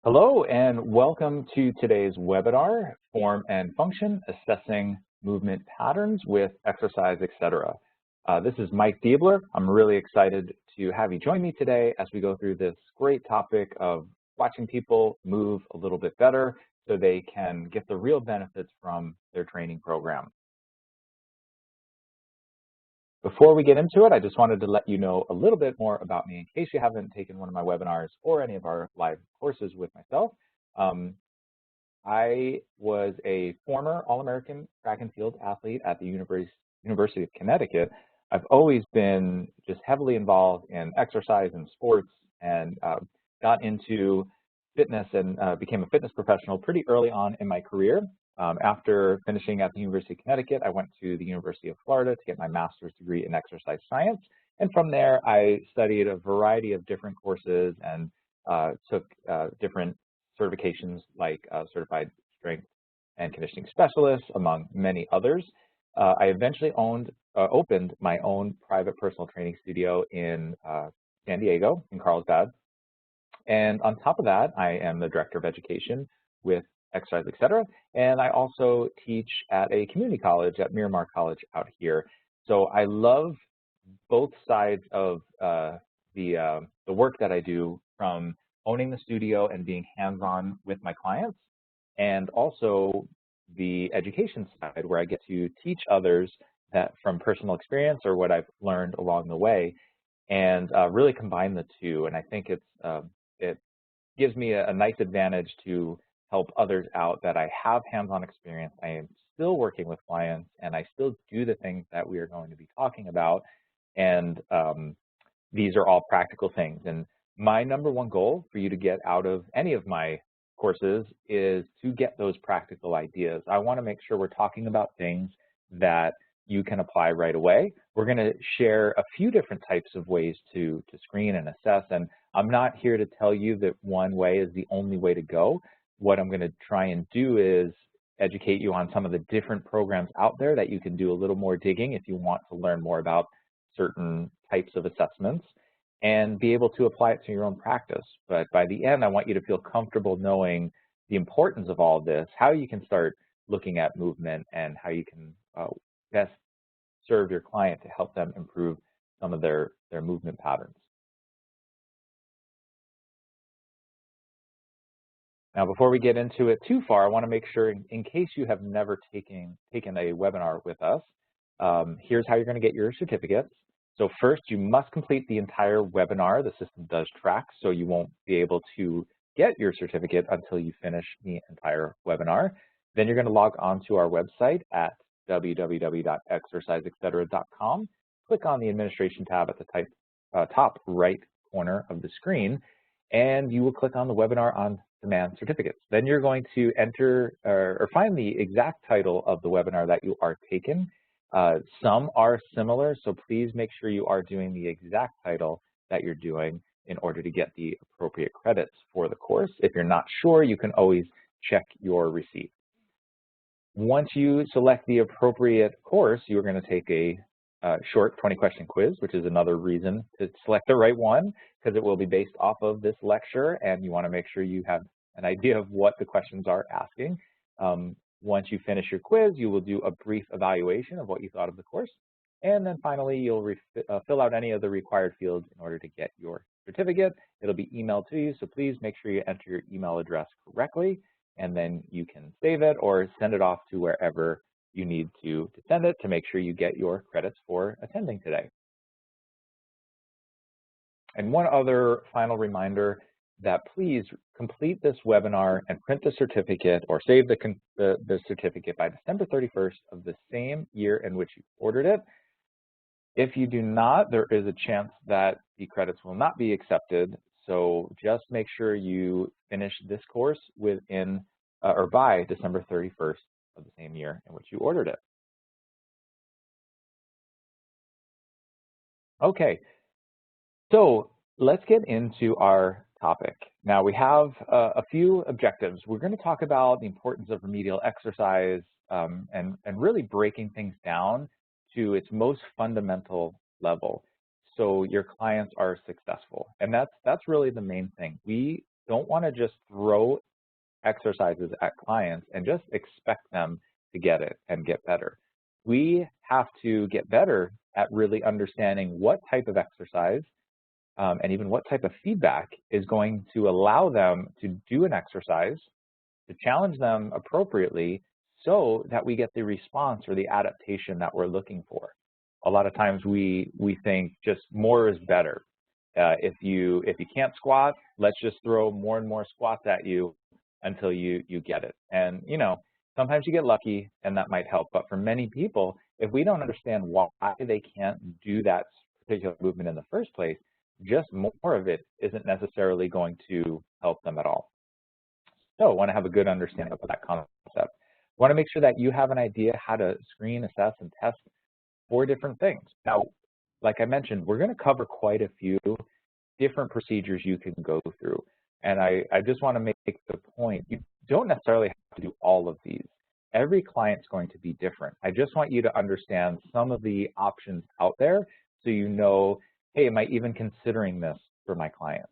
Hello and welcome to today's webinar, Form and Function, Assessing Movement Patterns with Exercise, etc. This is Mike Diebler. I'm really excited to have you join me today as we go through this great topic of watching people move a little bit better so they can get the real benefits from their training program. Before we get into it, I just wanted to let you know a little bit more about me in case you haven't taken one of my webinars or any of our live courses with myself. I was a former All-American track and field athlete at the University of Connecticut. I've always been just heavily involved in exercise and sports and got into fitness and became a fitness professional pretty early on in my career. After finishing at the University of Connecticut, I went to the University of Florida to get my master's degree in exercise science. And from there, I studied a variety of different courses and took different certifications like Certified Strength and Conditioning Specialist, among many others. I eventually opened my own private personal training studio in San Diego, in Carlsbad. And on top of that, I am the Director of Education with Exercise, etc. And I also teach at a community college at Miramar College out here. So I love both sides of the work that I do, from owning the studio and being hands-on with my clients, and also the education side where I get to teach others that from personal experience or what I've learned along the way, and really combine the two. And I think it gives me a nice advantage to help others out that I have hands-on experience. I am still working with clients and I still do the things that we are going to be talking about. And these are all practical things. And my number one goal for you to get out of any of my courses is to get those practical ideas. I want to make sure we're talking about things that you can apply right away. We're going to share a few different types of ways to screen and assess. And I'm not here to tell you that one way is the only way to go. What I'm going to try and do is educate you on some of the different programs out there that you can do a little more digging if you want to learn more about certain types of assessments and be able to apply it to your own practice. But by the end, I want you to feel comfortable knowing the importance of all this, how you can start looking at movement, and how you can best serve your client to help them improve some of their movement patterns. Now, before we get into it too far, I want to make sure, in case you have never taken a webinar with us, here's how you're going to get your certificates. So first, you must complete the entire webinar. The system does track, so you won't be able to get your certificate until you finish the entire webinar. Then you're going to log on to our website at www.exerciseetc.com. Click on the Administration tab at the top right corner of the screen, and you will click on the Webinar on Demand certificates. Then you're going to enter or find the exact title of the webinar that you are taking. Some are similar, so please make sure you are doing the exact title that you're doing in order to get the appropriate credits for the course. If you're not sure, you can always check your receipt. Once you select the appropriate course, you're going to take a short 20-question quiz, which is another reason to select the right one, because it will be based off of this lecture, and you want to make sure you have an idea of what the questions are asking. Once you finish your quiz, you will do a brief evaluation of what you thought of the course, and then finally you'll fill out any of the required fields in order to get your certificate. It'll be emailed to you, so please make sure you enter your email address correctly, and then you can save it or send it off to wherever you need to send it to make sure you get your credits for attending today. And one other final reminder, that please complete this webinar and print the certificate or save the certificate by December 31st of the same year in which you ordered it. If you do not, there is a chance that the credits will not be accepted. So just make sure you finish this course within or by December 31st of the same year in which you ordered it. Okay, so let's get into our topic. Now, we have a few objectives. We're going to talk about the importance of remedial exercise and really breaking things down to its most fundamental level so your clients are successful. And that's really the main thing. We don't want to just throw exercises at clients and just expect them to get it and get better. We have to get better at really understanding what type of exercise and even what type of feedback is going to allow them to do an exercise, to challenge them appropriately so that we get the response or the adaptation that we're looking for. A lot of times we think just more is better. If you can't squat, let's just throw more and more squats at you until you get it. And sometimes you get lucky and that might help, but for many people, if we don't understand why they can't do that particular movement in the first place, just more of it isn't necessarily going to help them at all. So I want to have a good understanding of that concept. I want to make sure that you have an idea how to screen, assess, and test 4 different things. Now, like I mentioned, we're going to cover quite a few different procedures you can go through. And I just want to make the point, you don't necessarily have to do all of these. Every client's going to be different. I just want you to understand some of the options out there so you know, hey, am I even considering this for my client,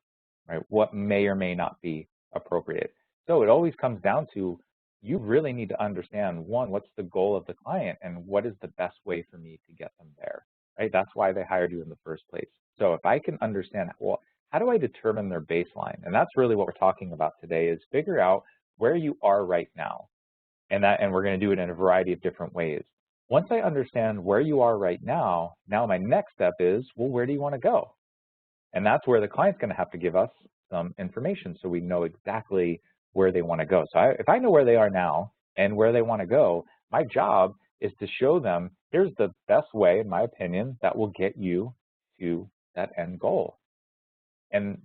right? What may or may not be appropriate. So it always comes down to, you really need to understand, one, what's the goal of the client and what is the best way for me to get them there, right? That's why they hired you in the first place. So if I can understand, well, how do I determine their baseline? And that's really what we're talking about today, is figure out where you are right now. And we're going to do it in a variety of different ways. Once I understand where you are right now, now my next step is, well, where do you want to go? And that's where the client's going to have to give us some information so we know exactly where they want to go. So if I know where they are now and where they want to go, my job is to show them, here's the best way, in my opinion, that will get you to that end goal.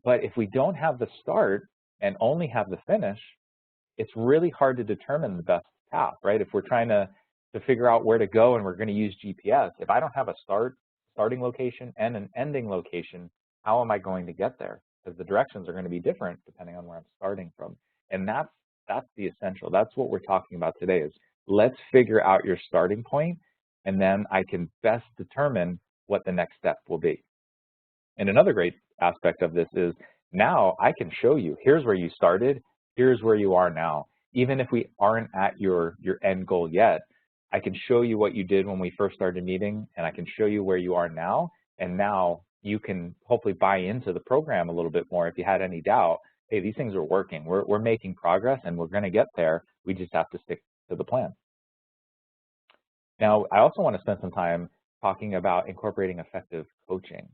But if we don't have the start and only have the finish, it's really hard to determine the best path, right? If we're trying to figure out where to go and we're going to use GPS, if I don't have a starting location and an ending location, how am I going to get there? Because the directions are going to be different depending on where I'm starting from. And that's the essential. That's what we're talking about today, is let's figure out your starting point, and then I can best determine what the next step will be. And another great aspect of this is, now I can show you, here's where you started, here's where you are now. Even if we aren't at your end goal yet, I can show you what you did when we first started meeting, and I can show you where you are now, and now you can hopefully buy into the program a little bit more if you had any doubt. Hey, these things are working. We're making progress, and we're going to get there. We just have to stick to the plan. Now, I also want to spend some time talking about incorporating effective coaching.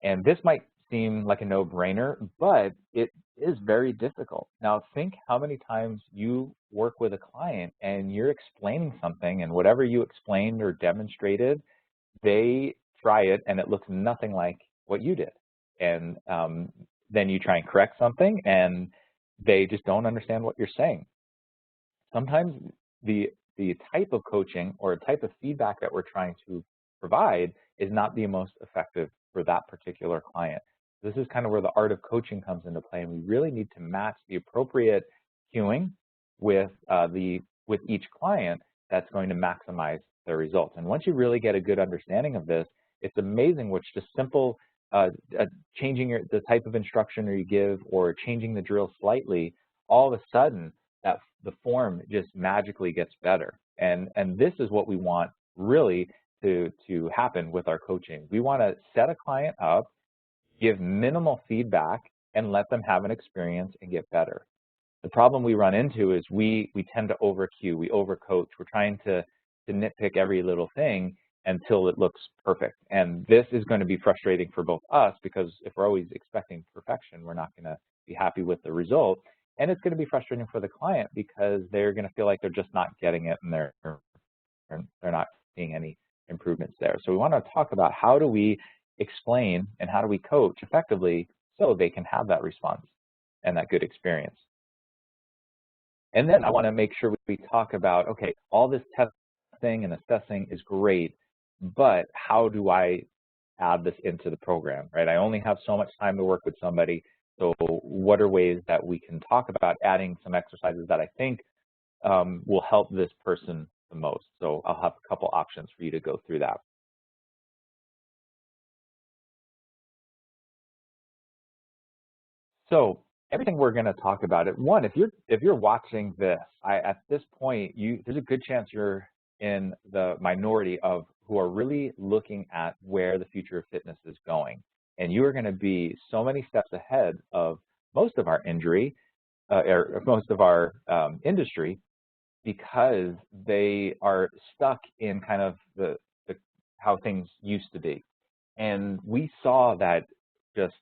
And this might seem like a no-brainer, but it is very difficult. Now, think how many times you work with a client and you're explaining something, and whatever you explained or demonstrated, they try it and it looks nothing like what you did. And then you try and correct something and they just don't understand what you're saying. Sometimes the type of coaching or type of feedback that we're trying to provide is not the most effective for that particular client. This is kind of where the art of coaching comes into play, and we really need to match the appropriate cueing with each client that's going to maximize their results. And once you really get a good understanding of this, it's amazing which just simple changing the type of instruction you give or changing the drill slightly, all of a sudden that the form just magically gets better. And this is what we want really to happen with our coaching. We want to set a client up, give minimal feedback, and let them have an experience and get better. The problem we run into is we tend to over-cue, we over-coach. We're trying to nitpick every little thing until it looks perfect. And this is going to be frustrating for both us, because if we're always expecting perfection, we're not going to be happy with the result. And it's going to be frustrating for the client because they're going to feel like they're just not getting it and they're not seeing any improvements there. So we want to talk about how do we explain and how do we coach effectively so they can have that response and that good experience. And then I want to make sure we talk about, okay, all this testing and assessing is great, but how do I add this into the program, right? I only have so much time to work with somebody. So what are ways that we can talk about adding some exercises that I think will help this person the most? So I'll have a couple options for you to go through that. So everything we're going to talk about it. One, if you're watching this, at this point, there's a good chance you're in the minority of who are really looking at where the future of fitness is going, and you are going to be so many steps ahead of most of our or most of our industry, because they are stuck in kind of the how things used to be. And we saw that just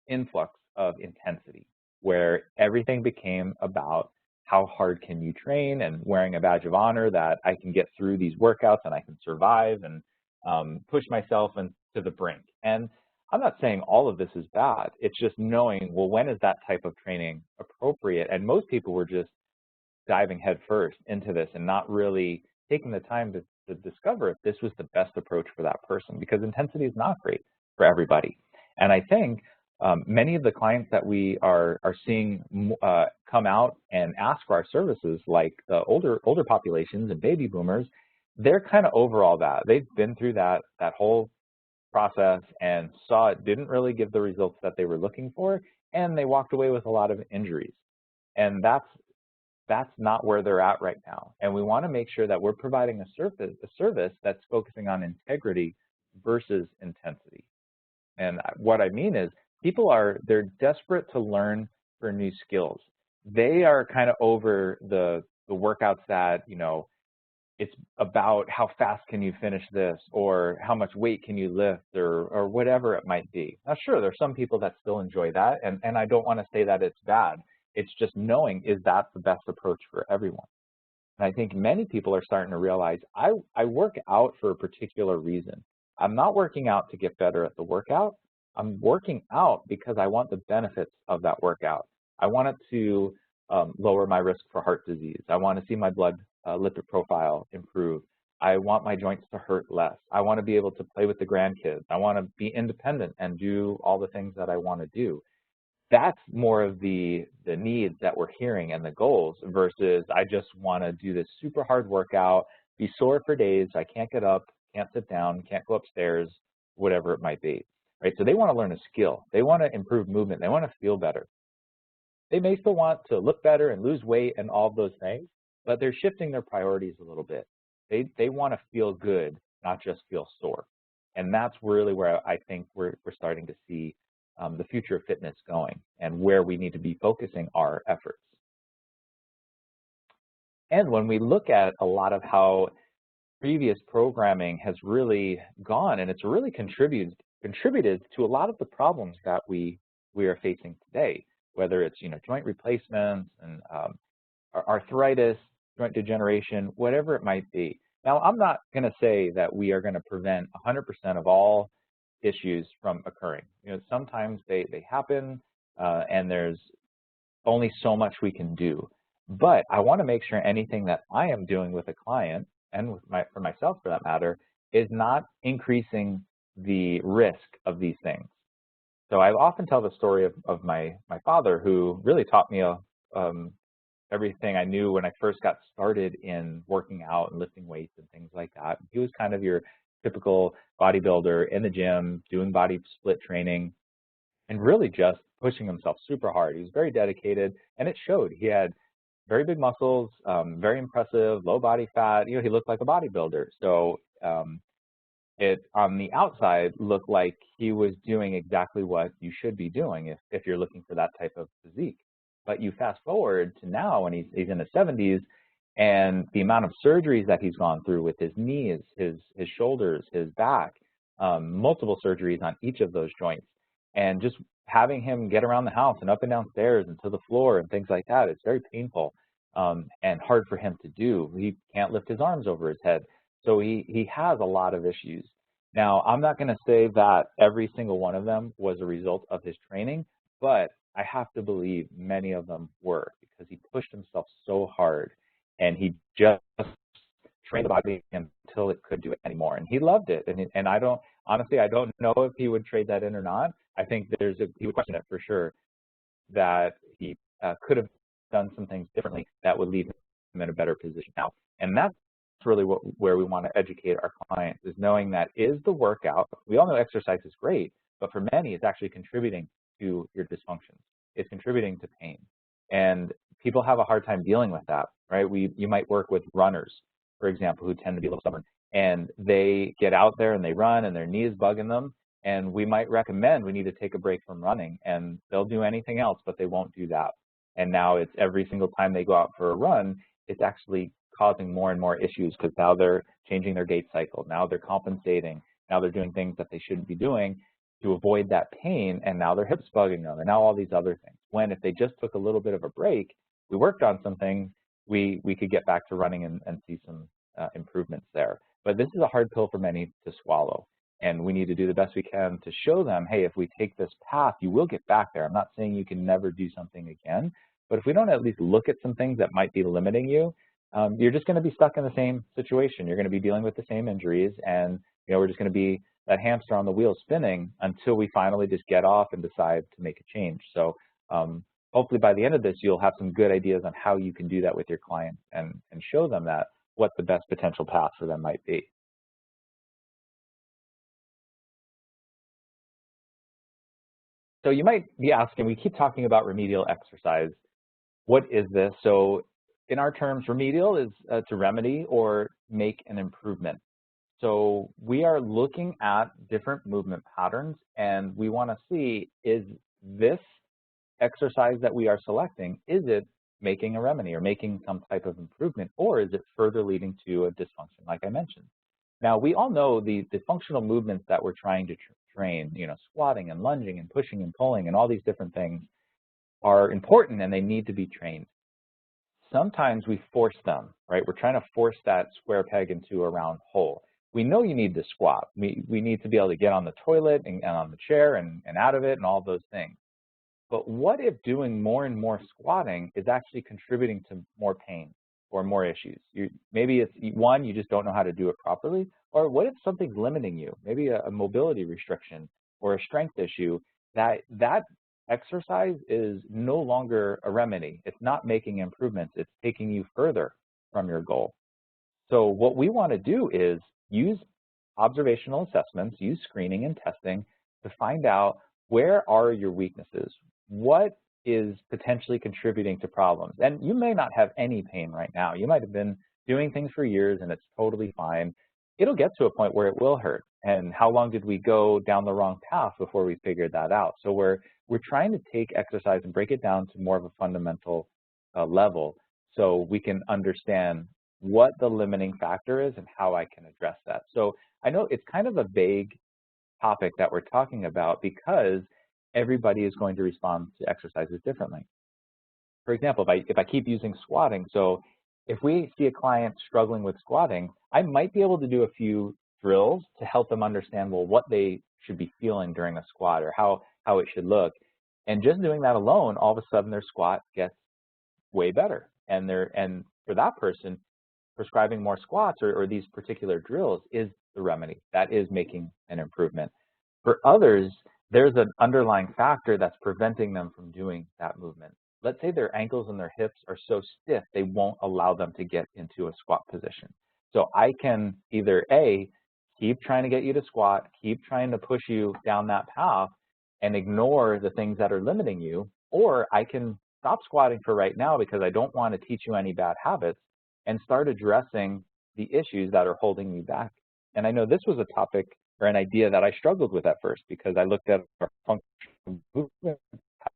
influx of intensity, where everything became about how hard can you train and wearing a badge of honor that I can get through these workouts and I can survive and push myself into the brink. And I'm not saying all of this is bad. It's just knowing, well, when is that type of training appropriate? And most people were just diving headfirst into this and not really taking the time to discover if this was the best approach for that person, because intensity is not great for everybody. And I think many of the clients that we are seeing come out and ask for our services, like the older populations and baby boomers, they're kind of over all that. They've been through that whole process and saw it didn't really give the results that they were looking for, and they walked away with a lot of injuries. And that's not where they're at right now. And we want to make sure that we're providing a service that's focusing on integrity versus intensity. And what I mean is, they're desperate to learn for new skills. They are kind of over the workouts that, it's about how fast can you finish this, or how much weight can you lift, or whatever it might be. Now, sure, there's some people that still enjoy that, and I don't want to say that it's bad. It's just knowing, is that the best approach for everyone? And I think many people are starting to realize, I work out for a particular reason. I'm not working out to get better at the workout. I'm working out because I want the benefits of that workout. I want it to lower my risk for heart disease. I want to see my blood lipid profile improve. I want my joints to hurt less. I want to be able to play with the grandkids. I want to be independent and do all the things that I want to do. That's more of the needs that we're hearing and the goals, versus I just want to do this super hard workout, be sore for days, I can't get up, can't sit down, can't go upstairs, whatever it might be, right? So they want to learn a skill. They want to improve movement. They want to feel better. They may still want to look better and lose weight and all of those things, but they're shifting their priorities a little bit. They want to feel good, not just feel sore. And that's really where I think we're starting to see the future of fitness going, and where we need to be focusing our efforts. And when we look at a lot of how previous programming has really gone, and it's really contributed to a lot of the problems that we are facing today, whether it's joint replacements and arthritis, joint degeneration, whatever it might be. Now, I'm not going to say that we are going to prevent 100% of all issues from occurring. Sometimes they happen, and there's only so much we can do. But I want to make sure anything that I am doing with a client, and for myself for that matter, is not increasing the risk of these things. So I often tell the story of my father, who really taught me everything I knew when I first got started in working out and lifting weights and things like that. He was kind of your typical bodybuilder in the gym, doing body split training, and really just pushing himself super hard. He was very dedicated, and it showed. He had very big muscles, very impressive, low body fat. He looked like a bodybuilder. So it, on the outside, looked like he was doing exactly what you should be doing if you're looking for that type of physique. But you fast forward to now, when he's in his 70s, and the amount of surgeries that he's gone through with his knees, his shoulders, his back, multiple surgeries on each of those joints, and just having him get around the house and up and down stairs and to the floor and things like that, it's very painful and hard for him to do. He can't lift his arms over his head. So he has a lot of issues. Now, I'm not going to say that every single one of them was a result of his training, but I have to believe many of them were, because he pushed himself so hard, and he just trained the body until it could do it anymore. And he loved it. And I don't know if he would trade that in or not. I think he would question it for sure, that he could have done some things differently that would leave him in a better position now. And that's really where we want to educate our clients, is knowing that is the workout. We all know exercise is great, but for many, it's actually contributing to your dysfunctions. is contributing to pain. And people have a hard time dealing with that, right? You might work with runners, for example, who tend to be a little stubborn, and they get out there and they run and their knee is bugging them, and we might recommend we need to take a break from running, and they'll do anything else, but they won't do that. And now it's every single time they go out for a run, it's actually causing more and more issues because now they're changing their gait cycle. Now they're compensating. Now they're doing things that they shouldn't be doing to avoid that pain, and now their hips bugging them, and now all these other things. When if they just took a little bit of a break, we worked on some things, we could get back to running and see some improvements there. But this is a hard pill for many to swallow, and we need to do the best we can to show them, hey, if we take this path, you will get back there. I'm not saying you can never do something again, but if we don't at least look at some things that might be limiting you, you're just going to be stuck in the same situation. You're going to be dealing with the same injuries, and we're just going to be that hamster on the wheel spinning until we finally just get off and decide to make a change. So hopefully by the end of this, you'll have some good ideas on how you can do that with your clients and show them that what the best potential path for them might be. So you might be asking, we keep talking about remedial exercise. What is this? So in our terms, remedial is to remedy or make an improvement. So we are looking at different movement patterns, and we want to see, is this exercise that we are selecting, is it making a remedy or making some type of improvement, or is it further leading to a dysfunction like I mentioned? Now, we all know the functional movements that we're trying to train, squatting and lunging and pushing and pulling and all these different things are important and they need to be trained. Sometimes we force them, right? We're trying to force that square peg into a round hole. We know you need to squat. We need to be able to get on the toilet and on the chair and out of it and all those things. But what if doing more and more squatting is actually contributing to more pain or more issues? Maybe it's one, you just don't know how to do it properly, or what if something's limiting you? Maybe a mobility restriction or a strength issue. That exercise is no longer a remedy. It's not making improvements. It's taking you further from your goal. So what we want to do is use observational assessments, use screening and testing to find out where are your weaknesses, what is potentially contributing to problems. And you may not have any pain right now. You might have been doing things for years and it's totally fine. It'll get to a point where it will hurt. And how long did we go down the wrong path before we figured that out? So we're trying to take exercise and break it down to more of a fundamental level so we can understand what the limiting factor is and how I can address that. So I know it's kind of a vague topic that we're talking about because everybody is going to respond to exercises differently. For example, if I keep using squatting, so if we see a client struggling with squatting, I might be able to do a few drills to help them understand, well, what they should be feeling during a squat or how it should look. And just doing that alone, all of a sudden their squat gets way better. And for that person, prescribing more squats or these particular drills is the remedy. That is making an improvement. For others, there's an underlying factor that's preventing them from doing that movement. Let's say their ankles and their hips are so stiff, they won't allow them to get into a squat position. So I can either A, keep trying to get you to squat, keep trying to push you down that path and ignore the things that are limiting you, or I can stop squatting for right now because I don't want to teach you any bad habits and start addressing the issues that are holding me back. And I know this was a topic or an idea that I struggled with at first because I looked at our functional movement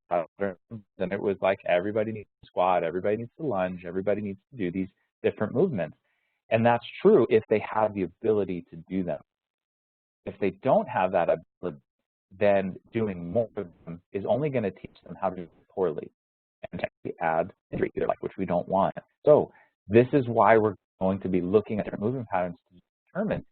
patterns and it was like everybody needs to squat, everybody needs to lunge, everybody needs to do these different movements. And that's true if they have the ability to do them. If they don't have that ability, then doing more of them is only going to teach them how to do it poorly and actually add injury to their life, which we don't want. So this is why we're going to be looking at different movement patterns to determine,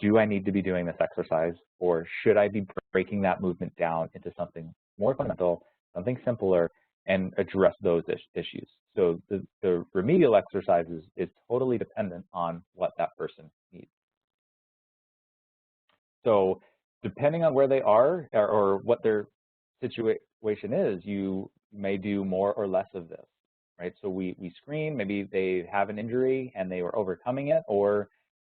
do I need to be doing this exercise, or should I be breaking that movement down into something more fundamental, something simpler, and address those issues? So the remedial exercises is totally dependent on what that person needs. So depending on where they are or what their situation is, you may do more or less of this, right? So we screen, maybe they have an injury and they were overcoming it,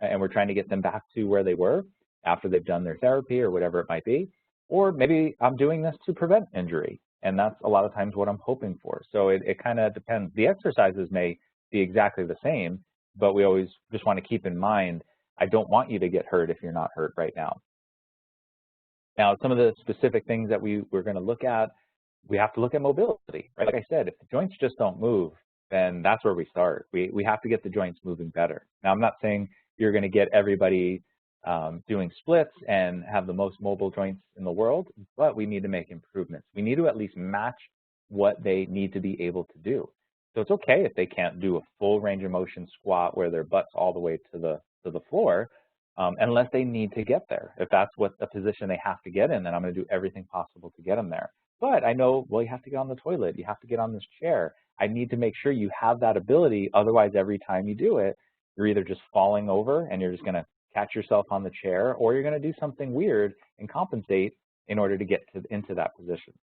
and we're trying to get them back to where they were after they've done their therapy or whatever it might be. Or maybe I'm doing this to prevent injury and that's a lot of times what I'm hoping for. So it kind of depends. The exercises may be exactly the same, but we always just want to keep in mind, I don't want you to get hurt if you're not hurt right now. Now, some of the specific things that we're going to look at, we have to look at mobility, right? Like I said, if the joints just don't move, then that's where we start. We have to get the joints moving better. Now, I'm not saying you're going to get everybody doing splits and have the most mobile joints in the world, but we need to make improvements. We need to at least match what they need to be able to do. So it's okay if they can't do a full range of motion squat where their butt's all the way to the floor, unless they need to get there. If that's what the position they have to get in, then I'm going to do everything possible to get them there. But I know, well, you have to get on the toilet, you have to get on this chair. I need to make sure you have that ability. Otherwise, every time you do it, you're either just falling over and you're just going to catch yourself on the chair, or you're going to do something weird and compensate in order to get into that position.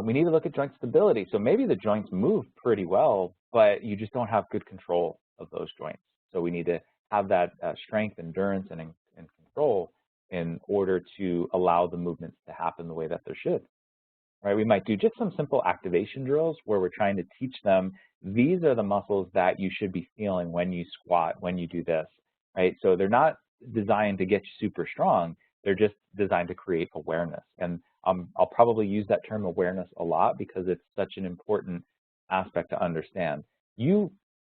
We need to look at joint stability. So maybe the joints move pretty well, but you just don't have good control of those joints. So we need to have that strength, endurance, and control in order to allow the movements to happen the way that they should. Right? We might do just some simple activation drills where we're trying to teach them, these are the muscles that you should be feeling when you squat, when you do this. Right? So they're not designed to get you super strong. They're just designed to create awareness. And I'll probably use that term awareness a lot because it's such an important aspect to understand. You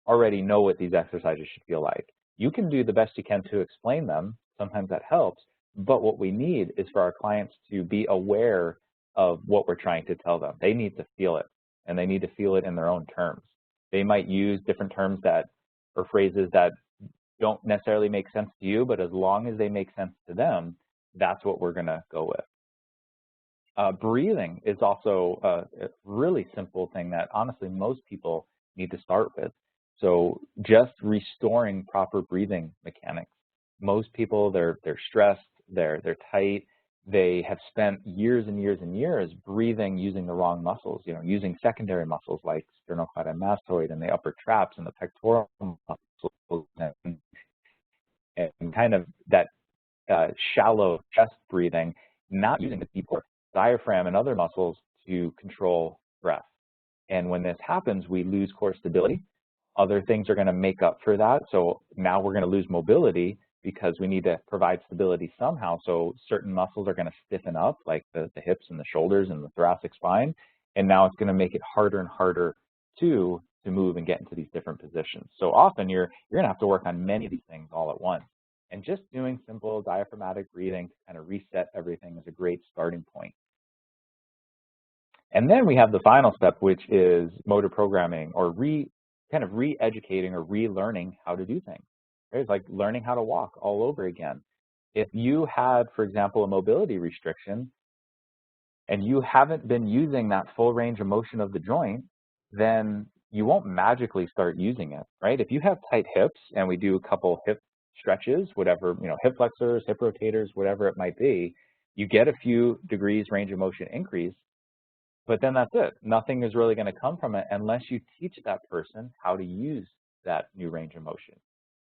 already know what these exercises should feel like. You can do the best you can to explain them. Sometimes that helps. But what we need is for our clients to be aware of what we're trying to tell them. They need to feel it, and they need to feel it in their own terms. They might use different terms that or phrases that don't necessarily make sense to you, but as long as they make sense to them, that's what we're going to go with. Breathing is also a really simple thing that honestly most people need to start with. So just restoring proper breathing mechanics. Most people, they're stressed, they're tight, they have spent years and years and years breathing using the wrong muscles, using secondary muscles like sternocleidomastoid and the upper traps and the pectoral muscles and kind of that shallow chest breathing, not using the deep core diaphragm and other muscles to control breath. And when this happens, we lose core stability. Other things are going to make up for that. So now we're going to lose mobility because we need to provide stability somehow. So certain muscles are going to stiffen up, like the hips and the shoulders and the thoracic spine. And now it's going to make it harder and harder to move and get into these different positions. So often you're going to have to work on many of these things all at once. And just doing simple diaphragmatic breathing to kind of reset everything is a great starting point. And then we have the final step, which is motor programming, or kind of re-educating or relearning how to do things. It's like learning how to walk all over again. If you had, for example, a mobility restriction and you haven't been using that full range of motion of the joint, then you won't magically start using it, right? If you have tight hips and we do a couple hip stretches, whatever, hip flexors, hip rotators, whatever it might be, you get a few degrees range of motion increase, but then that's it. Nothing is really going to come from it unless you teach that person how to use that new range of motion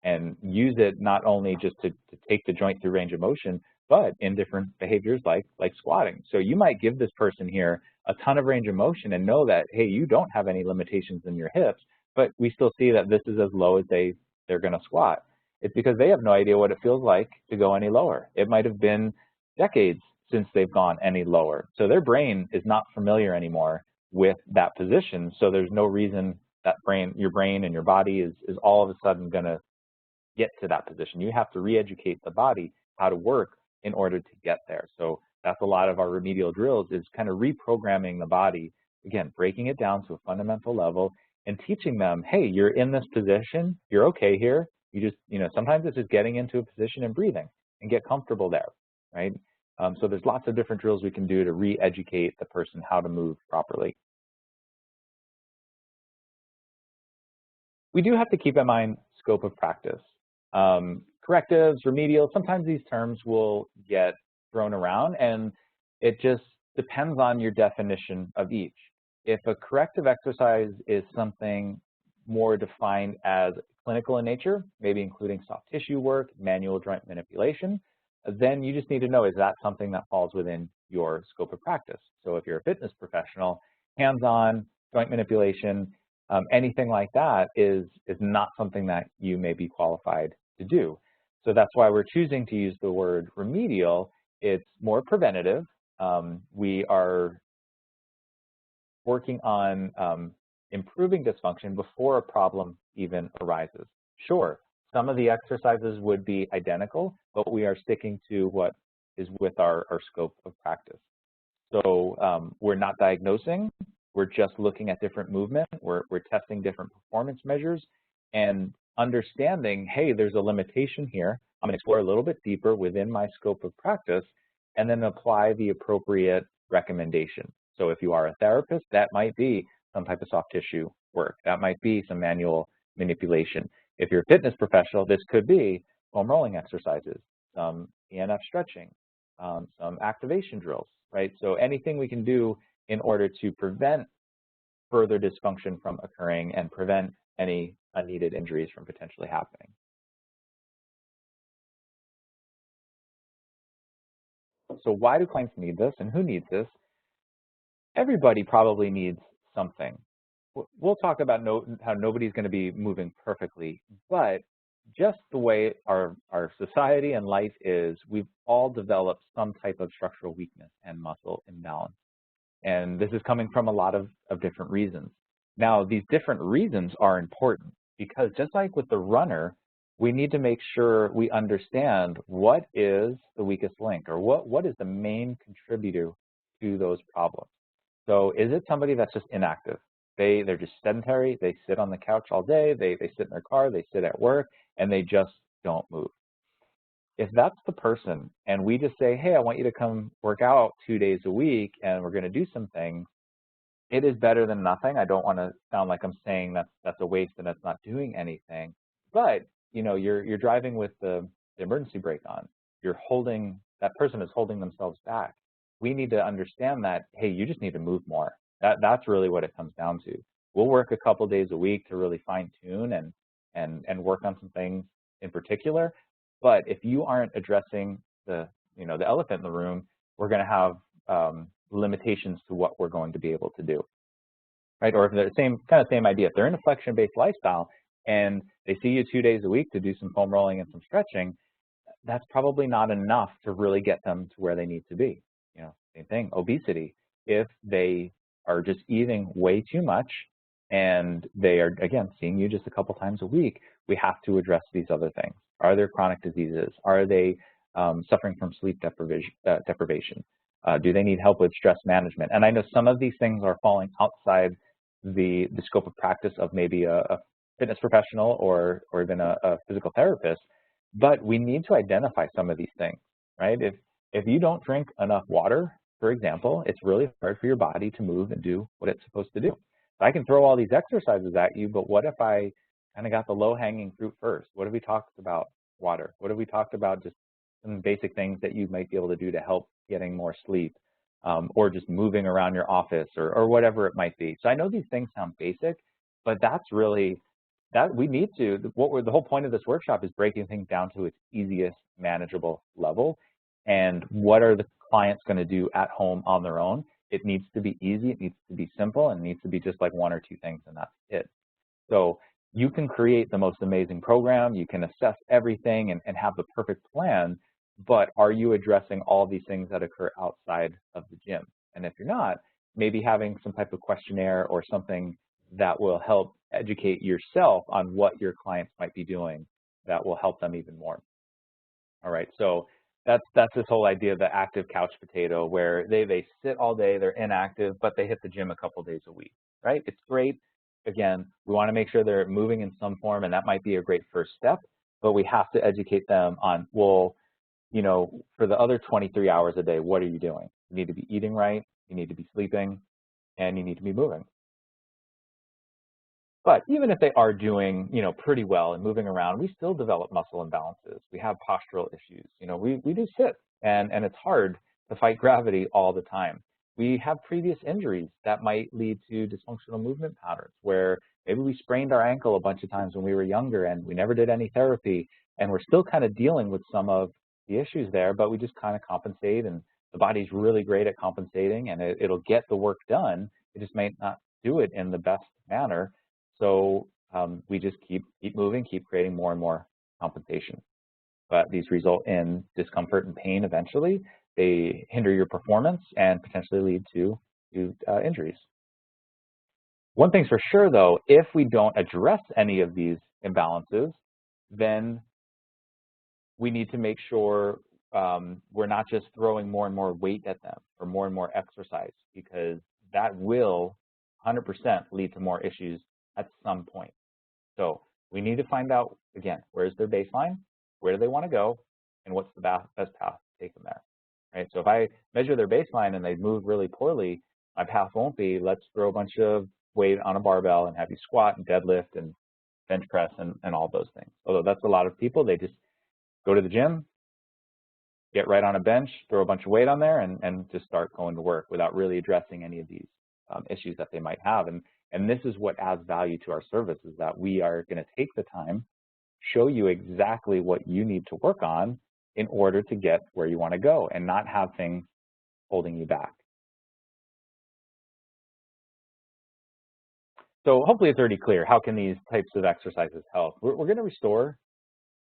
and use it not only just to take the joint through range of motion, but in different behaviors like squatting. So you might give this person here a ton of range of motion and know that, hey, you don't have any limitations in your hips, but we still see that this is as low as they're going to squat. It's because they have no idea what it feels like to go any lower. It might have been decades since they've gone any lower. So their brain is not familiar anymore with that position. So there's no reason that your brain and your body is all of a sudden going to get to that position. You have to re-educate the body how to work in order to get there. So that's a lot of our remedial drills, is kind of reprogramming the body, again, breaking it down to a fundamental level and teaching them, hey, you're in this position, you're okay here. You just, sometimes it's just getting into a position and breathing and get comfortable there, right? So there's lots of different drills we can do to re-educate the person how to move properly. We do have to keep in mind scope of practice. Correctives, remedial, sometimes these terms will get thrown around, and it just depends on your definition of each. If a corrective exercise is something more defined as clinical in nature, maybe including soft tissue work, manual joint manipulation, then you just need to know, is that something that falls within your scope of practice? So if you're a fitness professional, hands-on, joint manipulation, anything like that is not something that you may be qualified to do. So that's why we're choosing to use the word remedial. It's more preventative. We are working on improving dysfunction before a problem even arises. Sure, some of the exercises would be identical, but we are sticking to what is with our scope of practice. So we're not diagnosing, we're just looking at different movement, we're testing different performance measures and understanding, hey, there's a limitation here. I'm going to explore a little bit deeper within my scope of practice and then apply the appropriate recommendation. So if you are a therapist, that might be some type of soft tissue work. That might be some manual manipulation. If you're a fitness professional, this could be foam rolling exercises, some ENF stretching, some activation drills, right? So anything we can do in order to prevent further dysfunction from occurring and prevent any unneeded injuries from potentially happening. So why do clients need this and who needs this? Everybody probably needs something. We'll talk about how nobody's going to be moving perfectly, but just the way our society and life is, we've all developed some type of structural weakness and muscle imbalance. And this is coming from a lot of different reasons. Now, these different reasons are important because just like with the runner, we need to make sure we understand what is the weakest link or what is the main contributor to those problems. So is it somebody that's just inactive? They're just sedentary, they sit on the couch all day, they sit in their car, they sit at work, and they just don't move. If that's the person and we just say, hey, I want you to come work out 2 days a week and we're going to do some things, it is better than nothing. I don't want to sound like I'm saying that's a waste and that's not doing anything. But you know, you're driving with the emergency brake on. That person is holding themselves back. We need to understand that, hey, you just need to move more. That's really what it comes down to. We'll work a couple days a week to really fine tune and work on some things in particular. But if you aren't addressing the elephant in the room, we're going to have limitations to what we're going to be able to do, right? Or if they're the same idea, if they're in a flexion-based lifestyle and they see you 2 days a week to do some foam rolling and some stretching, that's probably not enough to really get them to where they need to be. You know, same thing, obesity. If they are just eating way too much and they are, again, seeing you just a couple times a week, we have to address these other things. Are there chronic diseases? Are they suffering from sleep deprivation? Do they need help with stress management? And I know some of these things are falling outside the scope of practice of maybe a fitness professional or even a physical therapist, but we need to identify some of these things, right? If you don't drink enough water, for example, it's really hard for your body to move and do what it's supposed to do. So I can throw all these exercises at you, but what if I kind of got the low-hanging fruit first? What if we talked about water? What if we talked about just some basic things that you might be able to do to help getting more sleep, or just moving around your office or whatever it might be? So I know these things sound basic, but that's really that we need to, the whole point of this workshop is breaking things down to its easiest manageable level. And what are the clients going to do at home on their own? It needs to be easy, it needs to be simple, and it needs to be just like 1 or 2 things, and that's it. So you can create the most amazing program, you can assess everything and have the perfect plan, but are you addressing all these things that occur outside of the gym? And if you're not, maybe having some type of questionnaire or something that will help educate yourself on what your clients might be doing that will help them even more. All right, so that's this whole idea of the active couch potato, where they sit all day, they're inactive, but they hit the gym a couple days a week, right? It's great. Again, we want to make sure they're moving in some form, and that might be a great first step, but we have to educate them on, well, you know, for the other 23 hours a day, what are you doing? You need to be eating right, you need to be sleeping, and you need to be moving. But even if they are doing, you know, pretty well and moving around, we still develop muscle imbalances. We have postural issues. You know, we do sit, and it's hard to fight gravity all the time. We have previous injuries that might lead to dysfunctional movement patterns, where maybe we sprained our ankle a bunch of times when we were younger and we never did any therapy, and we're still kind of dealing with some of the issues there, but we just kind of compensate, and the body's really great at compensating, and it'll get the work done. It just may not do it in the best manner. So we just keep moving, keep creating more and more compensation. But these result in discomfort and pain eventually. They hinder your performance and potentially lead to injuries. One thing's for sure, though, if we don't address any of these imbalances, then we need to make sure we're not just throwing more and more weight at them or more and more exercise, because that will 100% lead to more issues at some point. So we need to find out, again, where's their baseline, where do they want to go, and what's the best path to take them there, right? So if I measure their baseline and they move really poorly, my path won't be, let's throw a bunch of weight on a barbell and have you squat and deadlift and bench press and all those things. Although that's a lot of people, they just go to the gym, get right on a bench, throw a bunch of weight on there, and just start going to work without really addressing any of these issues that they might have. And this is what adds value to our service, is that we are going to take the time, show you exactly what you need to work on in order to get where you want to go and not have things holding you back. So hopefully it's already clear, how can these types of exercises help? We're going to restore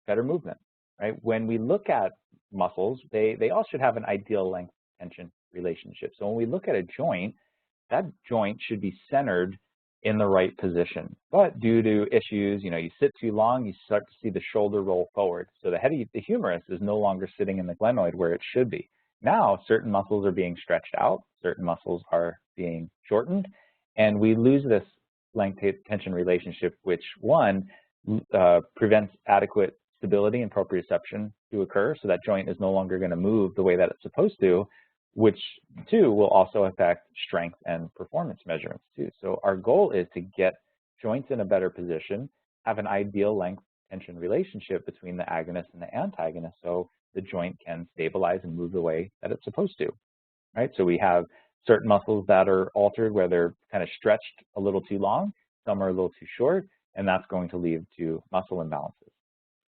better movement, right? When we look at muscles, they all should have an ideal length tension relationship. So when we look at a joint, that joint should be centered in the right position. But due to issues, you sit too long, you start to see the shoulder roll forward. So the humerus is no longer sitting in the glenoid where it should be. Now, certain muscles are being stretched out, certain muscles are being shortened, and we lose this length tension relationship, which one prevents adequate stability and proprioception to occur, so that joint is no longer going to move the way that it's supposed to, which two will also affect strength and performance measurements too. So our goal is to get joints in a better position, have an ideal length tension relationship between the agonist and the antagonist, so the joint can stabilize and move the way that it's supposed to, right? So we have certain muscles that are altered where they're kind of stretched a little too long, some are a little too short, and that's going to lead to muscle imbalances.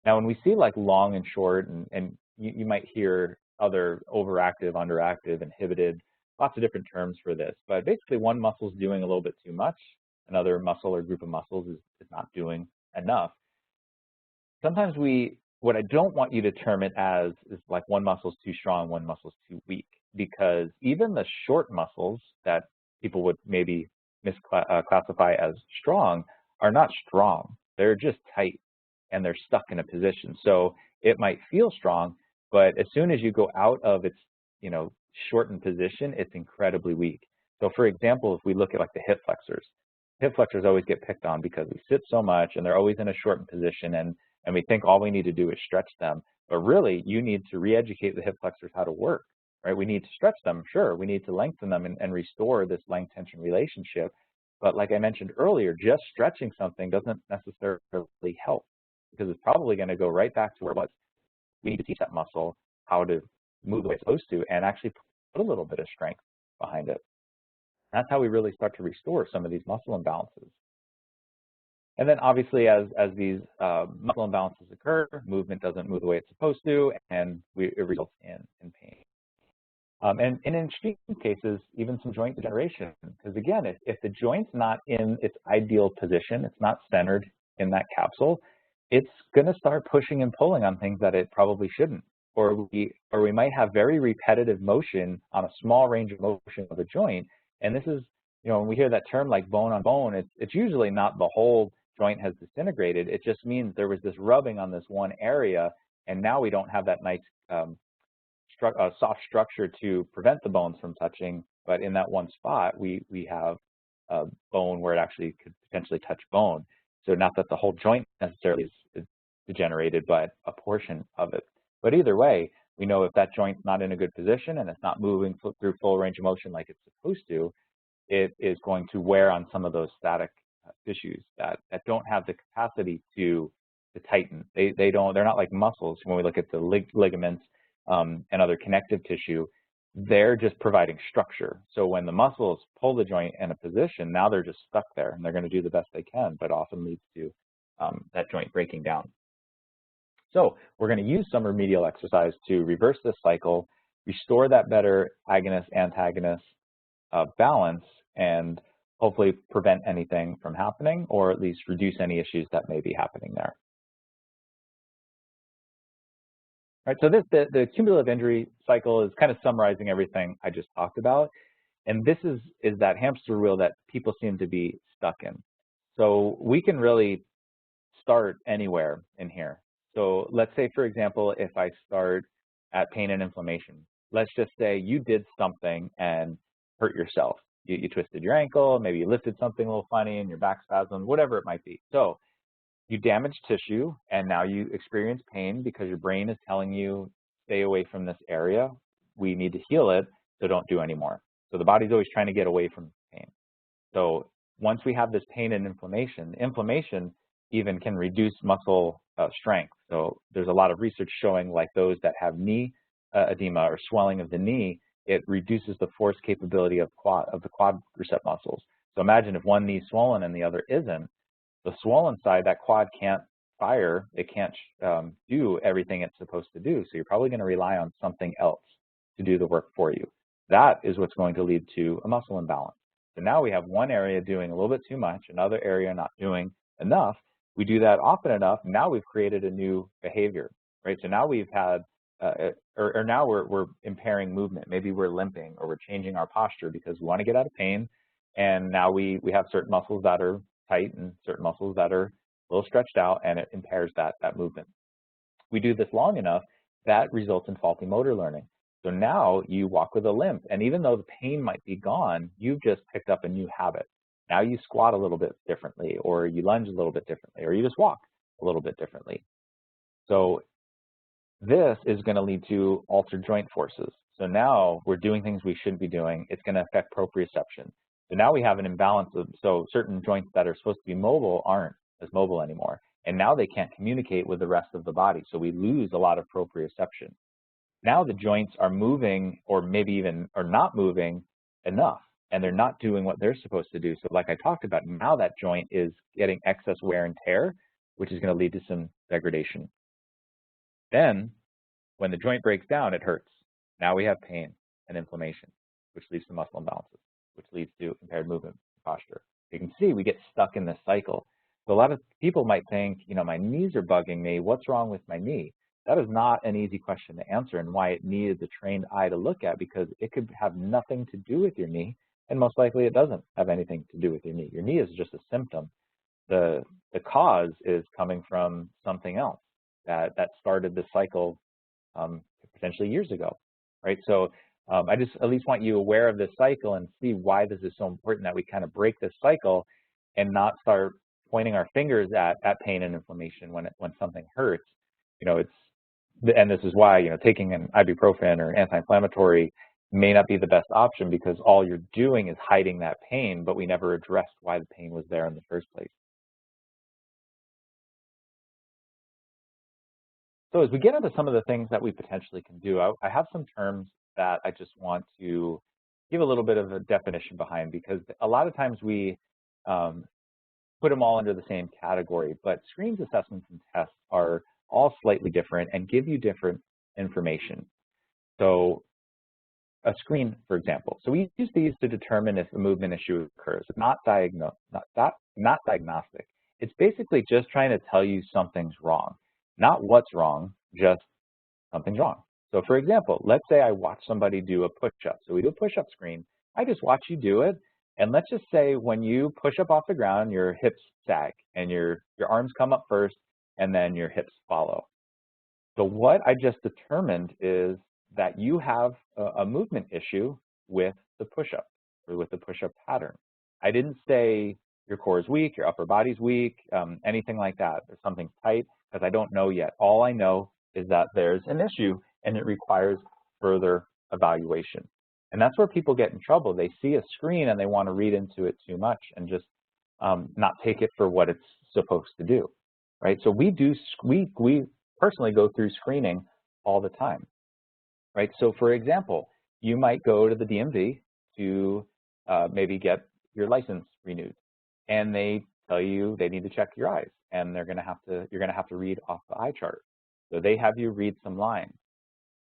Now, when we see like long and short, and you might hear other overactive, underactive, inhibited, lots of different terms for this, but basically one muscle is doing a little bit too much, another muscle or group of muscles is not doing enough. Sometimes what I don't want you to term it as is like one muscle is too strong, one muscle is too weak, because even the short muscles that people would maybe classify as strong are not strong. They're just tight and they're stuck in a position. So it might feel strong, but as soon as you go out of its shortened position, it's incredibly weak. So for example, if we look at like the hip flexors always get picked on because we sit so much and they're always in a shortened position, and we think all we need to do is stretch them. But really, you need to re-educate the hip flexors how to work, right? We need to stretch them, sure. We need to lengthen them and restore this length tension relationship. But like I mentioned earlier, just stretching something doesn't necessarily help, because it's probably going to go right back to where it was. We need to teach that muscle how to move the way it's supposed to and actually put a little bit of strength behind it. That's how we really start to restore some of these muscle imbalances. And then obviously as these muscle imbalances occur, movement doesn't move the way it's supposed to, and it results in pain. And in extreme cases, even some joint degeneration, because again, if the joint's not in its ideal position, it's not centered in that capsule, it's going to start pushing and pulling on things that it probably shouldn't. Or we might have very repetitive motion on a small range of motion of a joint. And this is, when we hear that term like bone on bone, it's usually not the whole joint has disintegrated. It just means there was this rubbing on this one area, and now we don't have that nice soft structure to prevent the bones from touching. But in that one spot, we have a bone where it actually could potentially touch bone. So not that the whole joint necessarily is degenerated, but a portion of it. But either way, we know if that joint's not in a good position and it's not moving through full range of motion like it's supposed to, it is going to wear on some of those static tissues that don't have the capacity to tighten. They're not like muscles. When we look at the ligaments and other connective tissue, they're just providing structure. So when the muscles pull the joint in a position, now they're just stuck there, and they're going to do the best they can, but often leads to that joint breaking down. So we're going to use some remedial exercise to reverse this cycle, restore that better agonist-antagonist balance, and hopefully prevent anything from happening, or at least reduce any issues that may be happening there. Right, so the cumulative injury cycle is kind of summarizing everything I just talked about. And this is that hamster wheel that people seem to be stuck in. So we can really start anywhere in here. So let's say, for example, if I start at pain and inflammation, let's just say you did something and hurt yourself. You twisted your ankle, maybe you lifted something a little funny and your back spasmed, whatever it might be. So you damage tissue and now you experience pain because your brain is telling you, stay away from this area. We need to heal it, so don't do anymore. So the body's always trying to get away from pain. So once we have this pain and inflammation even can reduce muscle strength. So there's a lot of research showing, like those that have knee edema or swelling of the knee, it reduces the force capability of the quadricep muscles. So imagine if one knee is swollen and the other isn't. The swollen side, that quad can't fire, it can't do everything it's supposed to do. So you're probably going to rely on something else to do the work for you. That is what's going to lead to a muscle imbalance. So now we have one area doing a little bit too much, another area not doing enough. We do that often enough, now we've created a new behavior, right? So now we've had, or now we're impairing movement. Maybe we're limping or we're changing our posture because we want to get out of pain. And now we have certain muscles that are tight and certain muscles that are a little stretched out, and it impairs that movement. We do this long enough, that results in faulty motor learning. So now you walk with a limp, and even though the pain might be gone, you've just picked up a new habit. Now you squat a little bit differently, or you lunge a little bit differently, or you just walk a little bit differently. So this is going to lead to altered joint forces. So now we're doing things we shouldn't be doing. It's going to affect proprioception. So now we have an imbalance of, so certain joints that are supposed to be mobile aren't as mobile anymore. And now they can't communicate with the rest of the body. So we lose a lot of proprioception. Now the joints are moving, or maybe even are not moving enough, and they're not doing what they're supposed to do. So like I talked about, now that joint is getting excess wear and tear, which is going to lead to some degradation. Then when the joint breaks down, it hurts. Now we have pain and inflammation, which leads to muscle imbalances, which leads to impaired movement and posture. You can see we get stuck in this cycle. So a lot of people might think, you know, my knees are bugging me. What's wrong with my knee? That is not an easy question to answer, and why it needed the trained eye to look at, because it could have nothing to do with your knee, and most likely it doesn't have anything to do with your knee. Your knee is just a symptom. The cause is coming from something else that started the cycle potentially years ago, right? So I just at least want you aware of this cycle and see why this is so important, that we kind of break this cycle and not start pointing our fingers at pain and inflammation when something hurts. You know, and this is why, you know, taking an ibuprofen or anti-inflammatory may not be the best option, because all you're doing is hiding that pain, but we never addressed why the pain was there in the first place. So as we get into some of the things that we potentially can do, I have some terms that I just want to give a little bit of a definition behind, because a lot of times we put them all under the same category, but screens, assessments, and tests are all slightly different and give you different information. So a screen, for example. So we use these to determine if a movement issue occurs. It's not diagnostic. It's basically just trying to tell you something's wrong. Not what's wrong, just something's wrong. So for example, let's say I watch somebody do a push-up. So we do a push-up screen. I just watch you do it. And let's just say when you push up off the ground, your hips sag and your arms come up first and then your hips follow. So what I just determined is that you have a movement issue with the push-up or with the push-up pattern. I didn't say your core is weak, your upper body's weak, anything like that. There's something tight, because I don't know yet. All I know is that there's an issue and it requires further evaluation. And that's where people get in trouble. They see a screen and they want to read into it too much and just not take it for what it's supposed to do, right? So we personally go through screening all the time, right? So for example, you might go to the DMV to maybe get your license renewed, and they tell you they need to check your eyes, and you're going to have to read off the eye chart. So they have you read some lines.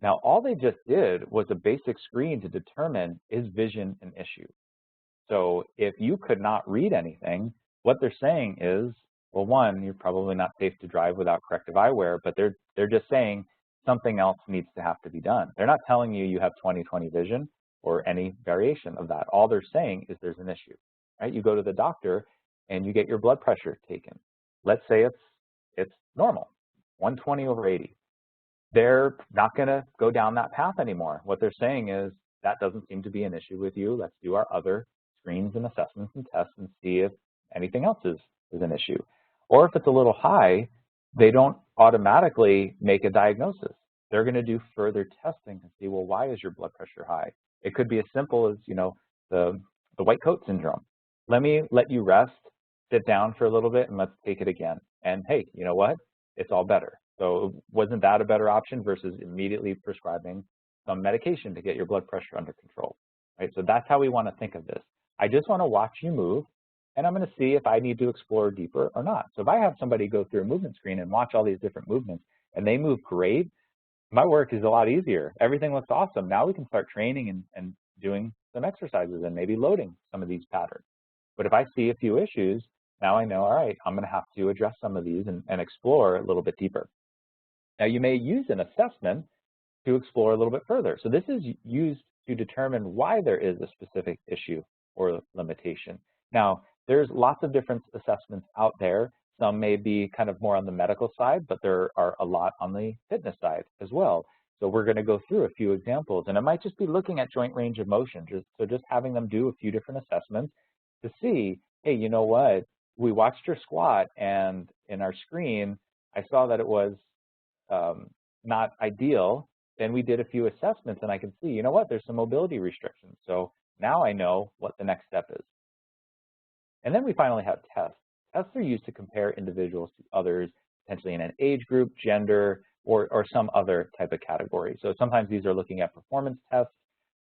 Now, all they just did was a basic screen to determine, is vision an issue? So if you could not read anything, what they're saying is, well, one, you're probably not safe to drive without corrective eyewear, but they're just saying something else needs to have to be done. They're not telling you you have 20/20 vision or any variation of that. All they're saying is there's an issue, right? You go to the doctor and you get your blood pressure taken. Let's say it's normal, 120/80. They're not going to go down that path anymore. What they're saying is that doesn't seem to be an issue with you. Let's do our other screens and assessments and tests and see if anything else is an issue. Or if it's a little high, they don't automatically make a diagnosis. They're going to do further testing to see, well, why is your blood pressure high? It could be as simple as, the white coat syndrome. Let me let you rest, sit down for a little bit, and let's take it again. And hey, you know what? It's all better. So wasn't that a better option versus immediately prescribing some medication to get your blood pressure under control, right? So that's how we want to think of this. I just want to watch you move, and I'm going to see if I need to explore deeper or not. So if I have somebody go through a movement screen and watch all these different movements, and they move great, my work is a lot easier. Everything looks awesome. Now we can start training and doing some exercises and maybe loading some of these patterns. But if I see a few issues, now I know, all right, I'm going to have to address some of these and explore a little bit deeper. Now, you may use an assessment to explore a little bit further. So this is used to determine why there is a specific issue or limitation. Now, there's lots of different assessments out there. Some may be kind of more on the medical side, but there are a lot on the fitness side as well. So we're going to go through a few examples, and it might just be looking at joint range of motion. Just having them do a few different assessments to see, hey, you know what? We watched your squat, and in our screen, I saw that it was not ideal. Then we did a few assessments, and I can see, you know what, there's some mobility restrictions. So now I know what the next step is. And then we finally have tests. Tests are used to compare individuals to others, potentially in an age group, gender, or some other type of category. So sometimes these are looking at performance tests,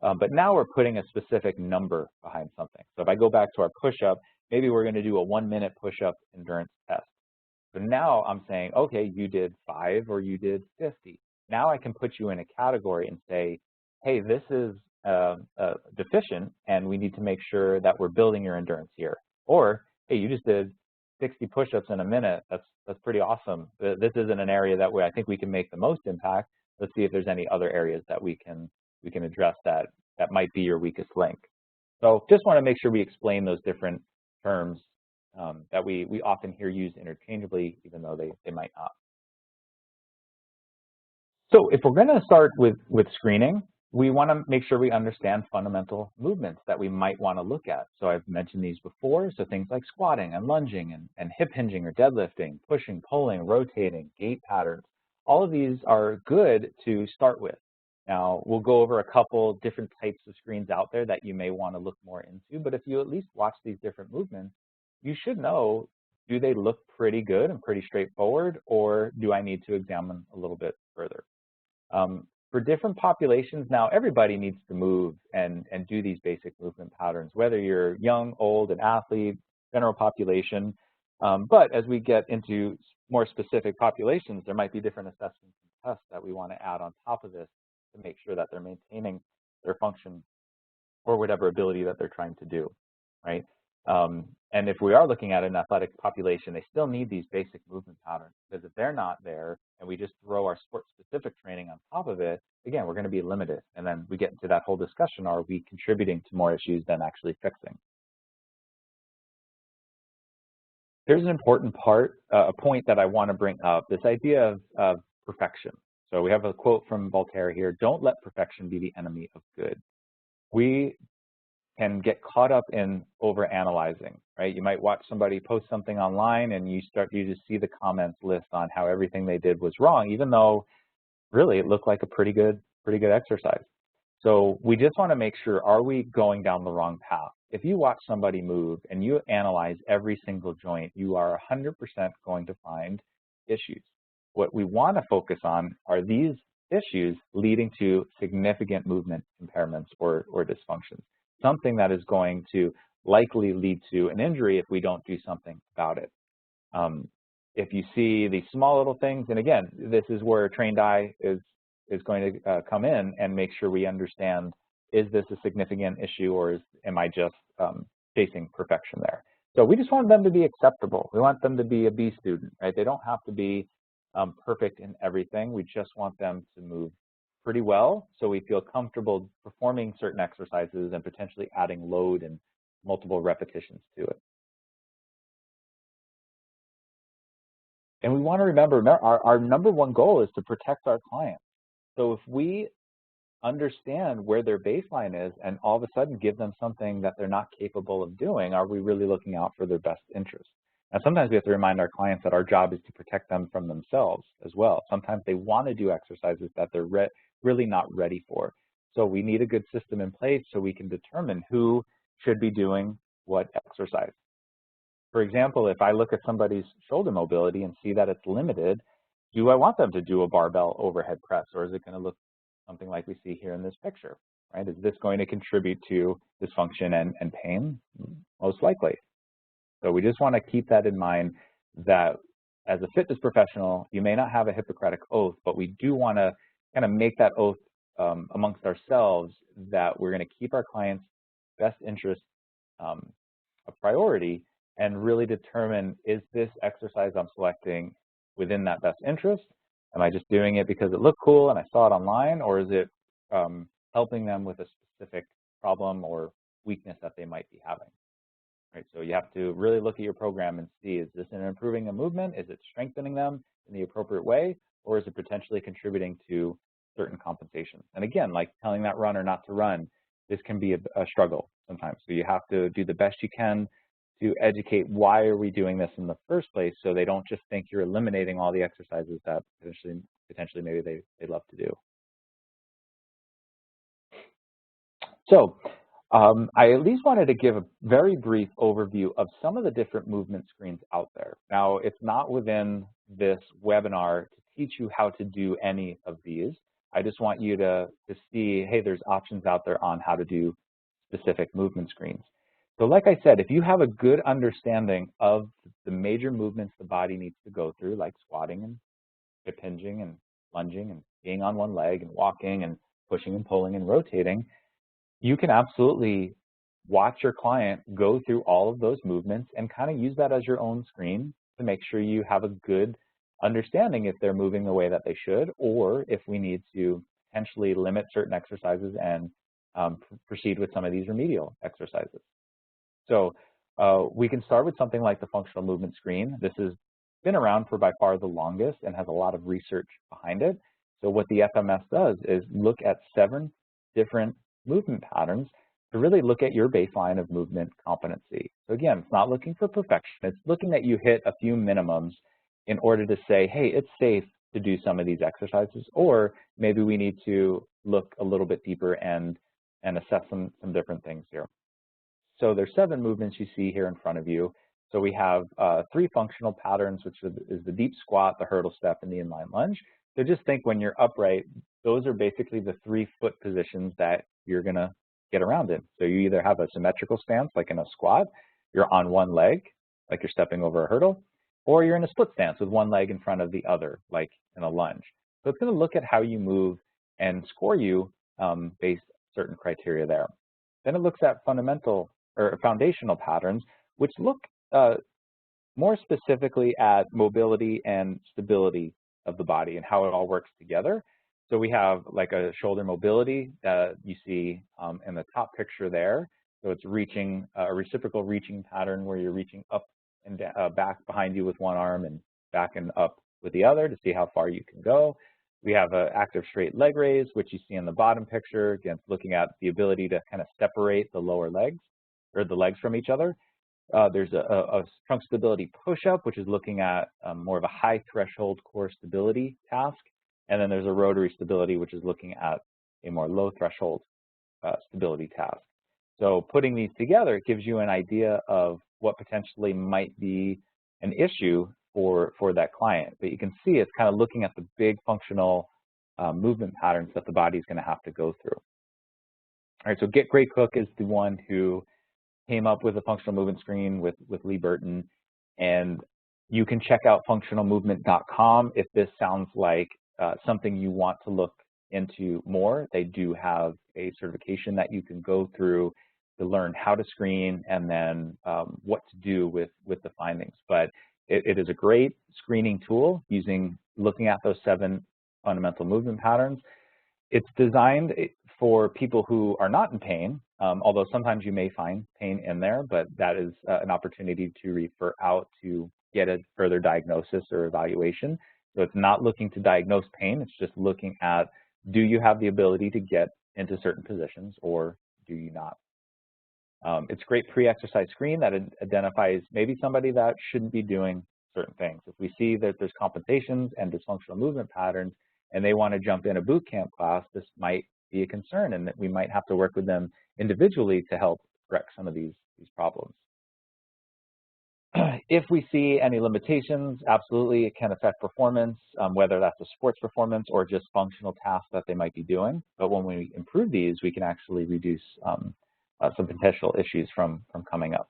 but now we're putting a specific number behind something. So if I go back to our push-up, maybe we're going to do a 1-minute push-up endurance test. So now I'm saying, okay, you did 5 or you did 50. Now I can put you in a category and say, hey, this is deficient, and we need to make sure that we're building your endurance here. Or, hey, you just did 60 push-ups in a minute. That's pretty awesome. This isn't an area that I think we can make the most impact. Let's see if there's any other areas that we can address that might be your weakest link. So just want to make sure we explain those different terms that we often hear used interchangeably, even though they might not. So if we're going to start with screening, we want to make sure we understand fundamental movements that we might want to look at. So I've mentioned these before. So things like squatting and lunging and hip hinging or deadlifting, pushing, pulling, rotating, gait patterns. All of these are good to start with. Now, we'll go over a couple different types of screens out there that you may want to look more into. But if you at least watch these different movements, you should know, do they look pretty good and pretty straightforward, or do I need to examine a little bit further? For different populations, now everybody needs to move and do these basic movement patterns, whether you're young, old, an athlete, general population. But as we get into more specific populations, there might be different assessments and tests that we want to add on top of this to make sure that they're maintaining their function or whatever ability that they're trying to do, right? And if we are looking at an athletic population, they still need these basic movement patterns, because if they're not there and we just throw our sport-specific training on top of it, again, we're going to be limited. And then we get into that whole discussion, are we contributing to more issues than actually fixing? Here's an important a point that I want to bring up, this idea of perfection. So we have a quote from Voltaire here: "Don't let perfection be the enemy of good." We can get caught up in overanalyzing, right? You might watch somebody post something online and you just see the comments list on how everything they did was wrong, even though really it looked like a pretty good exercise. So we just want to make sure, are we going down the wrong path? If you watch somebody move and you analyze every single joint, you are 100% going to find issues. What we want to focus on are these issues leading to significant movement impairments or dysfunctions, something that is going to likely lead to an injury if we don't do something about it. if you see these small little things, and again, this is where a trained eye is going to come in and make sure we understand, is this a significant issue, or am I just chasing perfection there? So we just want them to be acceptable. We want them to be a B student, right? They don't have to be perfect in everything. We just want them to move pretty well, so we feel comfortable performing certain exercises and potentially adding load and multiple repetitions to it. And we want to remember our number one goal is to protect our clients. So if we understand where their baseline is and all of a sudden give them something that they're not capable of doing, are we really looking out for their best interest? And sometimes we have to remind our clients that our job is to protect them from themselves as well. Sometimes they want to do exercises that they're really not ready for. So we need a good system in place so we can determine who should be doing what exercise. For example, if I look at somebody's shoulder mobility and see that it's limited, do I want them to do a barbell overhead press, or is it going to look something like we see here in this picture, right? Is this going to contribute to dysfunction and pain? Most likely. So we just want to keep that in mind, that as a fitness professional, you may not have a Hippocratic oath, but we do want to kind of make that oath amongst ourselves that we're going to keep our clients' best interest a priority and really determine, is this exercise I'm selecting within that best interest? Am I just doing it because it looked cool and I saw it online, or is it helping them with a specific problem or weakness that they might be having? Right, so you have to really look at your program and see, is this improving a movement? Is it strengthening them in the appropriate way? Or is it potentially contributing to certain compensations? And again, like telling that runner not to run, this can be a struggle sometimes. So you have to do the best you can to educate, why are we doing this in the first place, so they don't just think you're eliminating all the exercises that potentially maybe they'd love to do. So I at least wanted to give a very brief overview of some of the different movement screens out there. Now, it's not within this webinar to teach you how to do any of these. I just want you to see, hey, there's options out there on how to do specific movement screens. So like I said, if you have a good understanding of the major movements the body needs to go through, like squatting and hip hinging and lunging and being on one leg and walking and pushing and pulling and rotating, you can absolutely watch your client go through all of those movements and kind of use that as your own screen to make sure you have a good understanding if they're moving the way that they should, or if we need to potentially limit certain exercises and proceed with some of these remedial exercises. So we can start with something like the functional movement screen. This has been around for by far the longest and has a lot of research behind it. So what the FMS does is look at 7 different movement patterns to really look at your baseline of movement competency. So again, it's not looking for perfection. It's looking that you hit a few minimums in order to say, hey, it's safe to do some of these exercises, or maybe we need to look a little bit deeper and assess some different things here. So there's 7 movements you see here in front of you. So we have 3 functional patterns, which is the deep squat, the hurdle step, and the inline lunge. So just think, when you're upright, those are basically the 3 foot positions that you're going to get around in. So you either have a symmetrical stance, like in a squat, you're on one leg, like you're stepping over a hurdle, or you're in a split stance with one leg in front of the other, like in a lunge. So it's going to look at how you move and score you based certain criteria there. Then it looks at fundamental or foundational patterns, which look more specifically at mobility and stability of the body and how it all works together. So we have like a shoulder mobility that you see in the top picture there. So it's reaching a reciprocal reaching pattern where you're reaching up and back behind you with one arm and back and up with the other to see how far you can go. We have an active straight leg raise, which you see in the bottom picture, again, looking at the ability to kind of separate the lower legs or the legs from each other. There's a trunk stability push-up, which is looking at more of a high threshold core stability task. And then there's a rotary stability, which is looking at a more low threshold stability task. So putting these together, it gives you an idea of what potentially might be an issue for that client. But you can see it's kind of looking at the big functional movement patterns that the body is going to have to go through. All right, so Get Great Cook is the one who came up with a functional movement screen with Lee Burton. And You can check out functionalmovement.com if this sounds like something you want to look into more. They do have a certification that you can go through to learn how to screen and then what to do with the findings. But it is a great screening tool looking at those 7 fundamental movement patterns. It's designed for people who are not in pain, although sometimes you may find pain in there, but that is an opportunity to refer out to get a further diagnosis or evaluation. So it's not looking to diagnose pain, it's just looking at, do you have the ability to get into certain positions or do you not? It's a great pre-exercise screen that identifies maybe somebody that shouldn't be doing certain things. If we see that there's compensations and dysfunctional movement patterns and they want to jump in a boot camp class, this might be a concern and that we might have to work with them individually to help correct some of these problems. If we see any limitations, absolutely it can affect performance, whether that's a sports performance or just functional tasks that they might be doing. But when we improve these, we can actually reduce some potential issues from coming up.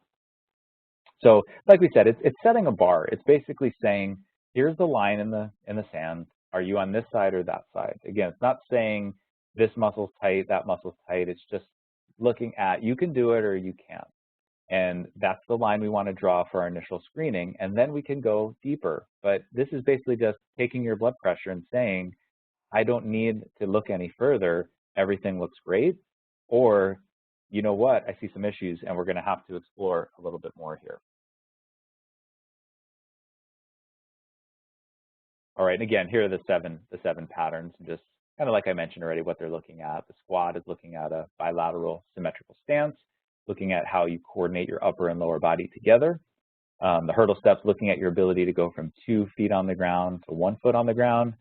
So like we said, it's setting a bar. It's basically saying, here's the line in the sand. Are you on this side or that side? Again, it's not saying this muscle's tight, that muscle's tight. It's just looking at, you can do it or you can't. And that's the line we want to draw for our initial screening. And then we can go deeper. But this is basically just taking your blood pressure and saying, I don't need to look any further. Everything looks great. Or, you know what, I see some issues and we're going to have to explore a little bit more here. All right, and again, here are the seven patterns, just kind of like I mentioned already, what they're looking at. The squat is looking at a bilateral symmetrical stance, looking at how you coordinate your upper and lower body together. The hurdle steps, looking at your ability to go from 2 feet on the ground to 1 foot on the ground.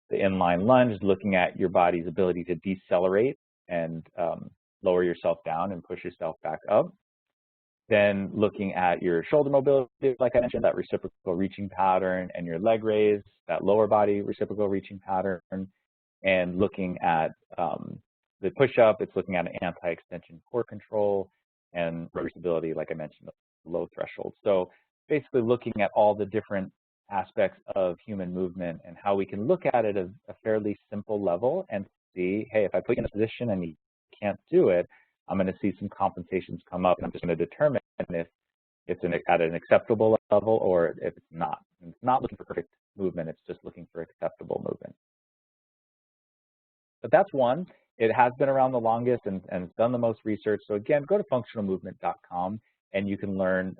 The inline lunge is looking at your body's ability to decelerate and lower yourself down and push yourself back up. Then looking at your shoulder mobility, like I mentioned, that reciprocal reaching pattern, and your leg raise, that lower body reciprocal reaching pattern, and looking at the push-up, it's looking at an anti-extension core control and stability, like I mentioned, the low threshold. So basically looking at all the different aspects of human movement and how we can look at it at a fairly simple level and see, hey, if I put you in a position and you can't do it, I'm going to see some compensations come up, and I'm just going to determine if it's at an acceptable level or if it's not. And it's not looking for perfect movement, it's just looking for acceptable movement. But that's one. It has been around the longest and it's done the most research. So again, go to functionalmovement.com and you can learn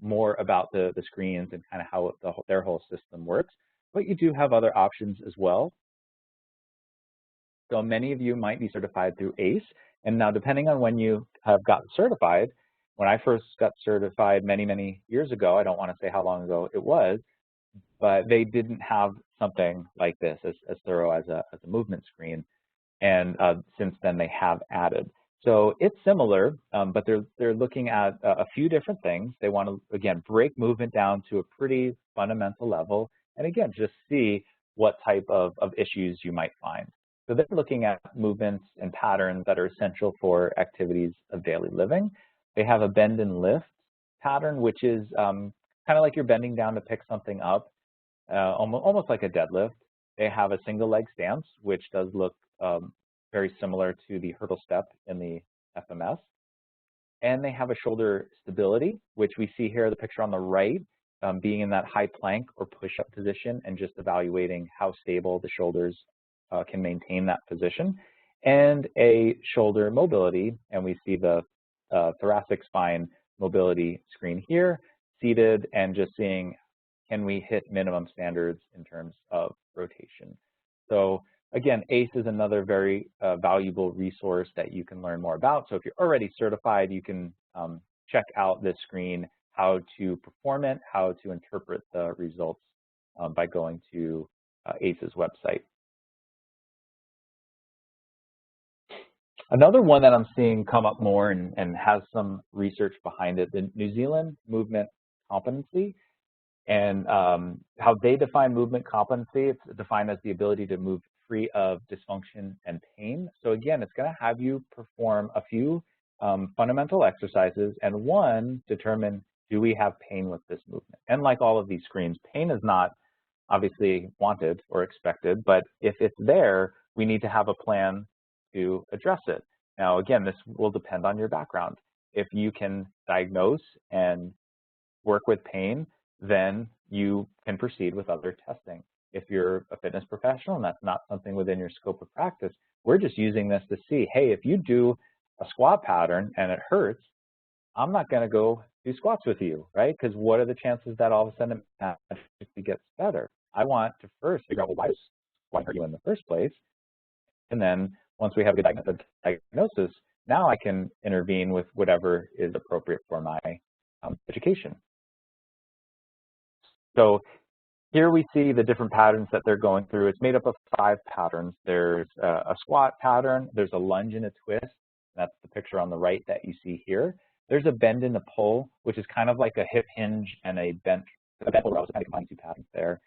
more about the screens and kind of how their whole system works. But you do have other options as well. So many of you might be certified through ACE. And now, depending on when you have gotten certified, when I first got certified many, many years ago, I don't want to say how long ago it was, but they didn't have something like this as thorough as a movement screen. And since then, they have added. So it's similar, but they're looking at a few different things. They want to, again, break movement down to a pretty fundamental level. And again, just see what type of issues you might find. So they're looking at movements and patterns that are essential for activities of daily living. They have a bend and lift pattern, which is kind of like you're bending down to pick something up, almost like a deadlift. They have a single leg stance, which does look very similar to the hurdle step in the FMS. And they have a shoulder stability, which we see here, the picture on the right, being in that high plank or push-up position and just evaluating how stable the shoulders can maintain that position, and a shoulder mobility, and we see the thoracic spine mobility screen here, seated, and just seeing, can we hit minimum standards in terms of rotation. So again, ACE is another very valuable resource that you can learn more about. So if you're already certified, you can check out this screen, how to perform it, how to interpret the results by going to ACE's website. Another one that I'm seeing come up more and has some research behind it, the New Zealand movement competency, and how they define movement competency. It's defined as the ability to move free of dysfunction and pain. So again, it's going to have you perform a few fundamental exercises and determine, do we have pain with this movement? And like all of these screens, pain is not obviously wanted or expected, but if it's there, we need to have a plan to address it. Now, again, this will depend on your background. If you can diagnose and work with pain, then you can proceed with other testing. If you're a fitness professional and that's not something within your scope of practice, we're just using this to see, hey, if you do a squat pattern and it hurts, I'm not going to go do squats with you, right? Because what are the chances that all of a sudden it gets better? I want to first figure out, well, why hurt you in the first place? And then once we have a good diagnosis, now I can intervene with whatever is appropriate for my education. So here we see the different patterns that they're going through. It's made up of 5 patterns. There's a squat pattern, there's a lunge and a twist. That's the picture on the right that you see here. There's a bend and a pull, which is kind of like a hip hinge and a bent over. I was kind of combining 2 patterns there.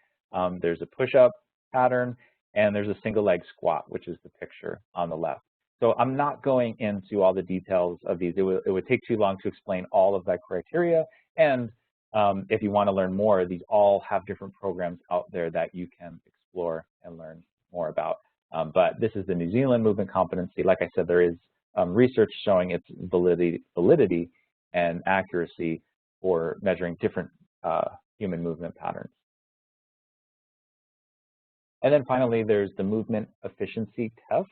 There's a push-up pattern, and there's a single leg squat, which is the picture on the left. So I'm not going into all the details of these. It would take too long to explain all of that criteria. And if you want to learn more, these all have different programs out there that you can explore and learn more about. But this is the New Zealand movement competency. Like I said, there is research showing its validity and accuracy for measuring different human movement patterns. And then finally, there's the movement efficiency test.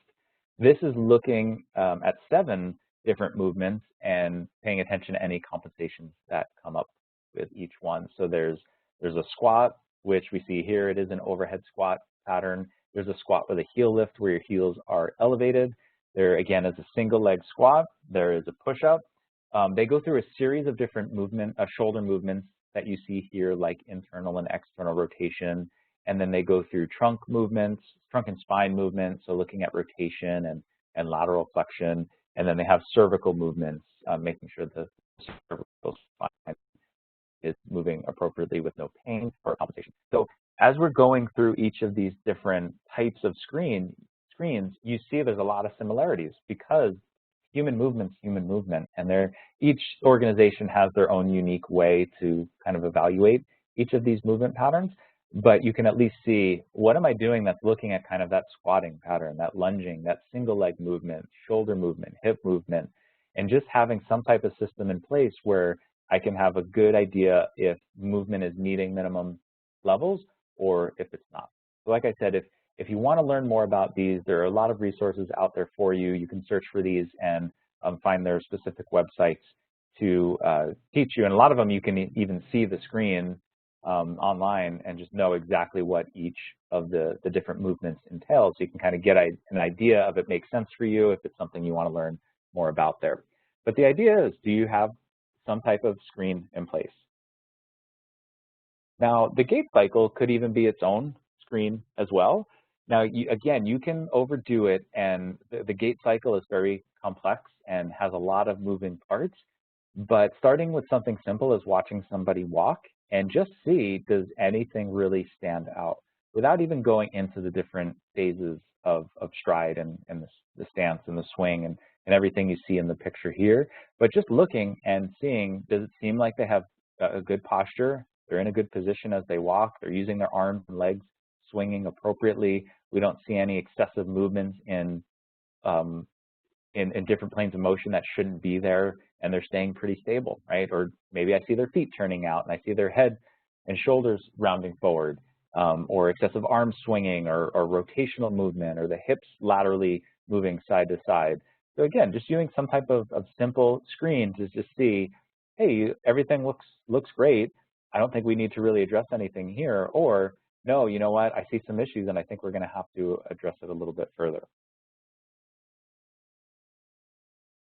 This is looking at 7 different movements and paying attention to any compensations that come up with each one. So there's a squat, which we see here. It is an overhead squat pattern. There's a squat with a heel lift where your heels are elevated. There again is a single leg squat. There is a push-up. They go through a series of different shoulder movements that you see here, like internal and external rotation. And then they go through trunk movements, trunk and spine movements, so looking at rotation and lateral flexion. And then they have cervical movements, making sure the cervical spine is moving appropriately with no pain or compensation. So as we're going through each of these different types of screens, you see there's a lot of similarities because human movement, and each organization has their own unique way to kind of evaluate each of these movement patterns. But you can at least see, what am I doing that's looking at kind of that squatting pattern, that lunging, that single leg movement, shoulder movement, hip movement, and just having some type of system in place where I can have a good idea if movement is meeting minimum levels or if it's not. So like I said, if you want to learn more about these, there are a lot of resources out there for you. You can search for these and find their specific websites to teach you. And a lot of them you can even see the screen online and just know exactly what each of the different movements entails. So you can kind of get an idea of it makes sense for you if it's something you want to learn more about there. But the idea is, do you have some type of screen in place? Now, the gait cycle could even be its own screen as well. Now, again, you can overdo it, and the gait cycle is very complex and has a lot of moving parts. But starting with something simple as watching somebody walk and just see, does anything really stand out without even going into the different phases of stride and the stance and the swing and everything you see in the picture here. But just looking and seeing, does it seem like they have a good posture? They're in a good position as they walk. They're using their arms and legs, swinging appropriately. We don't see any excessive movements in different planes of motion that shouldn't be there, and they're staying pretty stable, right? Or maybe I see their feet turning out and I see their head and shoulders rounding forward, or excessive arm swinging or rotational movement, or the hips laterally moving side to side. So again, just using some type of simple screen to just see, hey, everything looks great. I don't think we need to really address anything here, or no, you know what, I see some issues and I think we're going to have to address it a little bit further.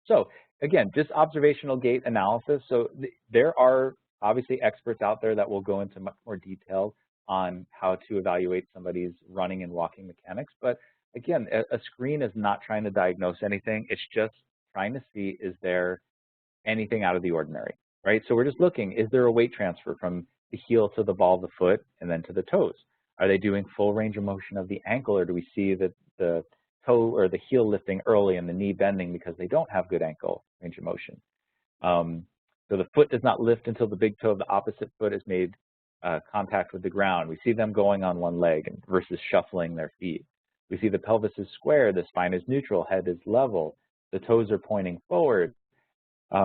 So again, just observational gait analysis. So there are obviously experts out there that will go into much more detail on how to evaluate somebody's running and walking mechanics. But again, a screen is not trying to diagnose anything. It's just trying to see, is there anything out of the ordinary, right? So we're just looking, is there a weight transfer from the heel to the ball of the foot and then to the toes? Are they doing full range of motion of the ankle, or do we see that the toe or the heel lifting early and the knee bending because they don't have good ankle range of motion? So the foot does not lift until the big toe of the opposite foot has made contact with the ground. We see them going on one leg versus shuffling their feet. We see the pelvis is square, the spine is neutral, head is level, the toes are pointing forward.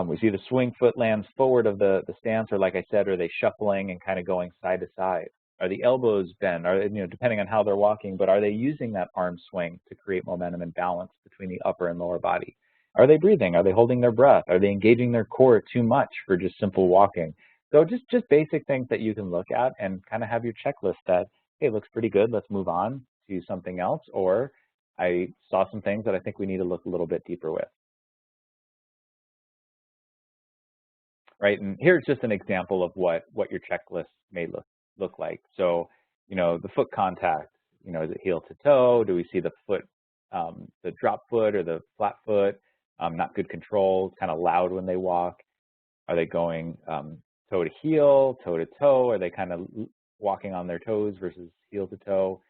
We see the swing foot lands forward of the stance, or like I said, are they shuffling and kind of going side to side? Are the elbows bent? Are they, depending on how they're walking, but are they using that arm swing to create momentum and balance between the upper and lower body? Are they breathing? Are they holding their breath? Are they engaging their core too much for just simple walking? So just basic things that you can look at and kind of have your checklist that, hey, looks pretty good, let's move on to something else, or I saw some things that I think we need to look a little bit deeper with. Right, and here's just an example of what your checklist may look like. So, the foot contact, is it heel to toe? Do we see the foot, the drop foot or the flat foot? Not good control, kind of loud when they walk. Are they going toe to heel, toe to toe? Are they kind of walking on their toes versus heel to toe?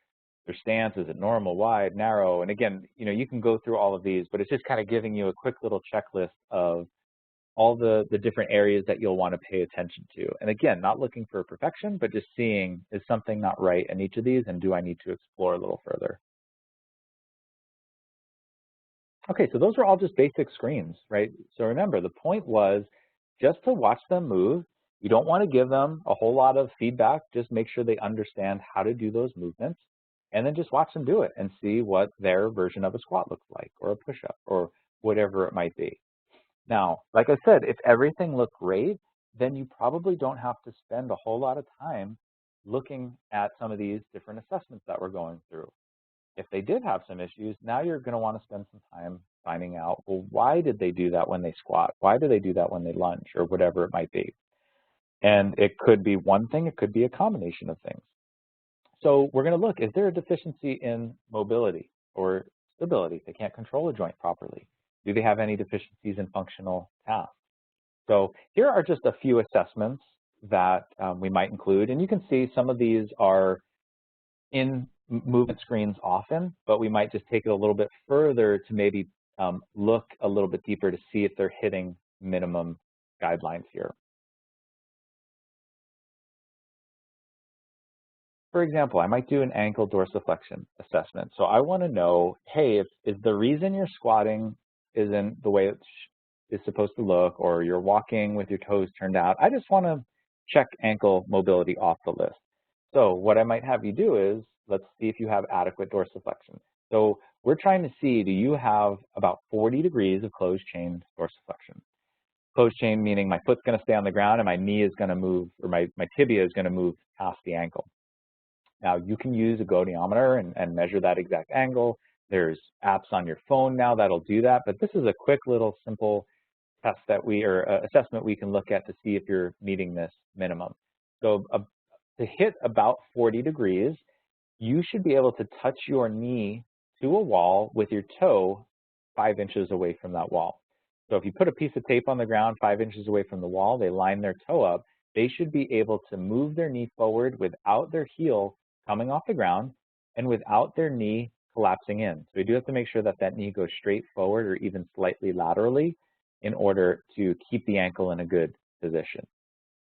Their stance, is it normal, wide, narrow? And again, you can go through all of these, but it's just kind of giving you a quick little checklist of all the different areas that you'll want to pay attention to. And again, not looking for perfection, but just seeing, is something not right in each of these, and do I need to explore a little further? Okay, so those are all just basic screens, right? So remember, the point was just to watch them move. You don't want to give them a whole lot of feedback. Just make sure they understand how to do those movements, and then just watch them do it and see what their version of a squat looks like, or a push-up, or whatever it might be. Now, like I said, if everything looked great, then you probably don't have to spend a whole lot of time looking at some of these different assessments that we're going through. If they did have some issues, now you're going to want to spend some time finding out, well, why did they do that when they squat? Why do they do that when they lunge, or whatever it might be? And it could be one thing, it could be a combination of things. So we're going to look, is there a deficiency in mobility or stability? They can't control a joint properly. Do they have any deficiencies in functional tasks? So here are just a few assessments that we might include. And you can see some of these are in movement screens often, but we might just take it a little bit further to maybe look a little bit deeper to see if they're hitting minimum guidelines here. For example, I might do an ankle dorsiflexion assessment. So I want to know, hey, is the reason you're squatting isn't the way it is supposed to look, or you're walking with your toes turned out, I just want to check ankle mobility off the list. So what I might have you do is, let's see if you have adequate dorsiflexion. So we're trying to see, do you have about 40 degrees of closed chain dorsiflexion? Closed chain meaning my foot's going to stay on the ground and my knee is going to move, or my tibia is going to move past the ankle. Now, you can use a goniometer and measure that exact angle. There's apps on your phone now that'll do that, but this is a quick little simple test that assessment we can look at to see if you're meeting this minimum. So to hit about 40 degrees, you should be able to touch your knee to a wall with your toe 5 inches away from that wall. So if you put a piece of tape on the ground 5 inches away from the wall, they line their toe up, they should be able to move their knee forward without their heel coming off the ground and without their knee collapsing in. So we do have to make sure that that knee goes straight forward or even slightly laterally in order to keep the ankle in a good position.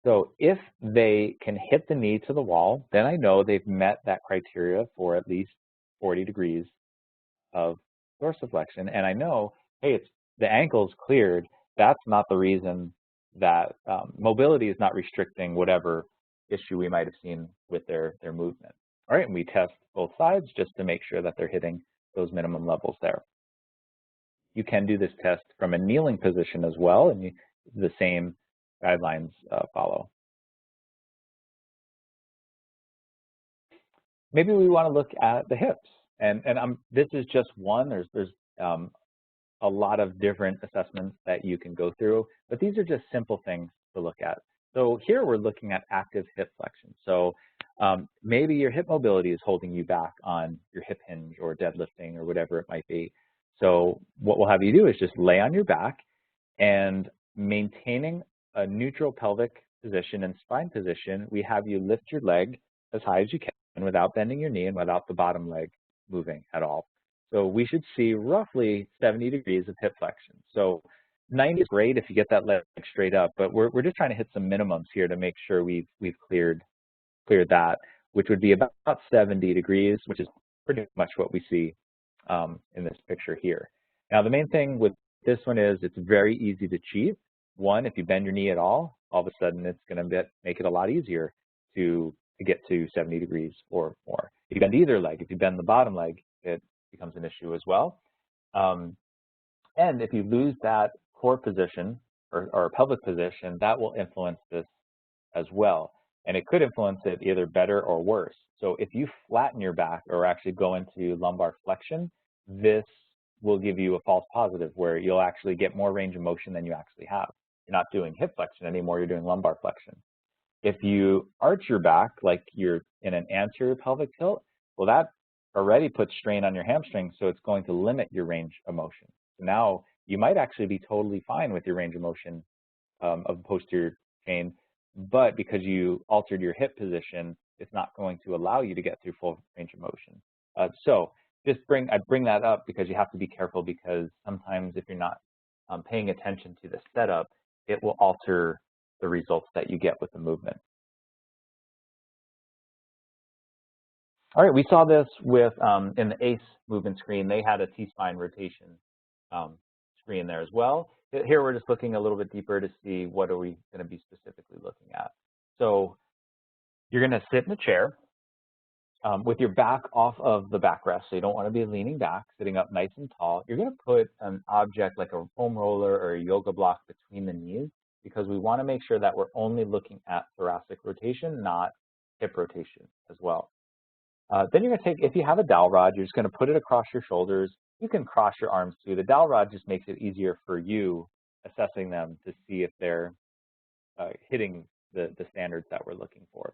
So if they can hit the knee to the wall, then I know they've met that criteria for at least 40 degrees of dorsiflexion. And I know, hey, the ankle's cleared. That's not the reason that mobility is not restricting whatever issue we might have seen with their movement. All right, and we test both sides just to make sure that they're hitting those minimum levels there. You can do this test from a kneeling position as well, and the same guidelines follow. Maybe we want to look at the hips, and this is just one. There's a lot of different assessments that you can go through, but these are just simple things to look at. So here we're looking at active hip flexion. So maybe your hip mobility is holding you back on your hip hinge or deadlifting or whatever it might be. So what we'll have you do is just lay on your back and maintaining a neutral pelvic position and spine position, we have you lift your leg as high as you can without bending your knee and without the bottom leg moving at all. So we should see roughly 70 degrees of hip flexion. So 90 is great if you get that leg straight up, but we're just trying to hit some minimums here to make sure we've cleared that, which would be about 70 degrees, which is pretty much what we see in this picture here. Now, the main thing with this one is it's very easy to achieve. One, if you bend your knee at all of a sudden it's going to make it a lot easier to get to 70 degrees or more. If you bend either leg, if you bend the bottom leg, it becomes an issue as well. And if you lose that core position or pelvic position, that will influence this as well. And it could influence it either better or worse. So if you flatten your back or actually go into lumbar flexion, this will give you a false positive where you'll actually get more range of motion than you actually have. You're not doing hip flexion anymore, you're doing lumbar flexion. If you arch your back like you're in an anterior pelvic tilt, well, that already puts strain on your hamstring, so it's going to limit your range of motion. So now you might actually be totally fine with your range of motion of the posterior chain, but because you altered your hip position, it's not going to allow you to get through full range of motion. So I bring that up because you have to be careful, because sometimes if you're not paying attention to the setup, it will alter the results that you get with the movement. All right, we saw this with in the ACE movement screen. They had a T-spine rotation screen there as well. Here we're just looking a little bit deeper to see what are we going to be specifically looking at. So you're going to sit in a chair with your back off of the backrest, so you don't want to be leaning back, sitting up nice and tall. You're going to put an object like a foam roller or a yoga block between the knees, because we want to make sure that we're only looking at thoracic rotation, not hip rotation as well. Then you're going to take, if you have a dowel rod, you're just going to put it across your shoulders. You can cross your arms too. The dowel rod just makes it easier for you assessing them to see if they're hitting the standards that we're looking for.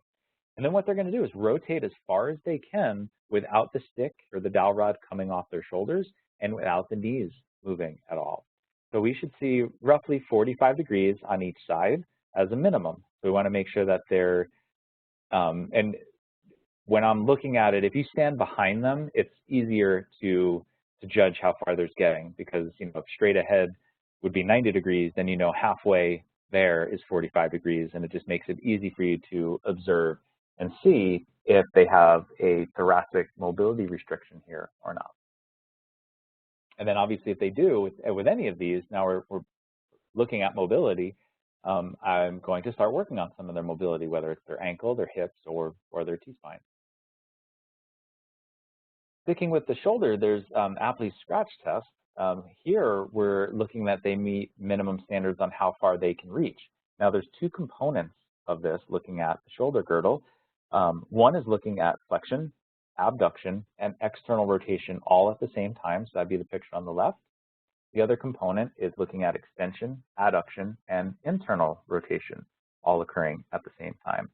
And then what they're going to do is rotate as far as they can without the stick or the dowel rod coming off their shoulders and without the knees moving at all. So we should see roughly 45 degrees on each side as a minimum. So we want to make sure that they're, and when I'm looking at it, if you stand behind them, it's easier to judge how far they're getting, because if straight ahead would be 90 degrees, then halfway there is 45 degrees, and it just makes it easy for you to observe and see if they have a thoracic mobility restriction here or not. And then obviously if they do with any of these, now we're looking at mobility, I'm going to start working on some of their mobility, whether it's their ankle, their hips, or their T-spine. Sticking with the shoulder, there's Apley's scratch test. Here we're looking that they meet minimum standards on how far they can reach. Now there's two components of this looking at the shoulder girdle. One is looking at flexion, abduction, and external rotation all at the same time. So that'd be the picture on the left. The other component is looking at extension, adduction, and internal rotation all occurring at the same time.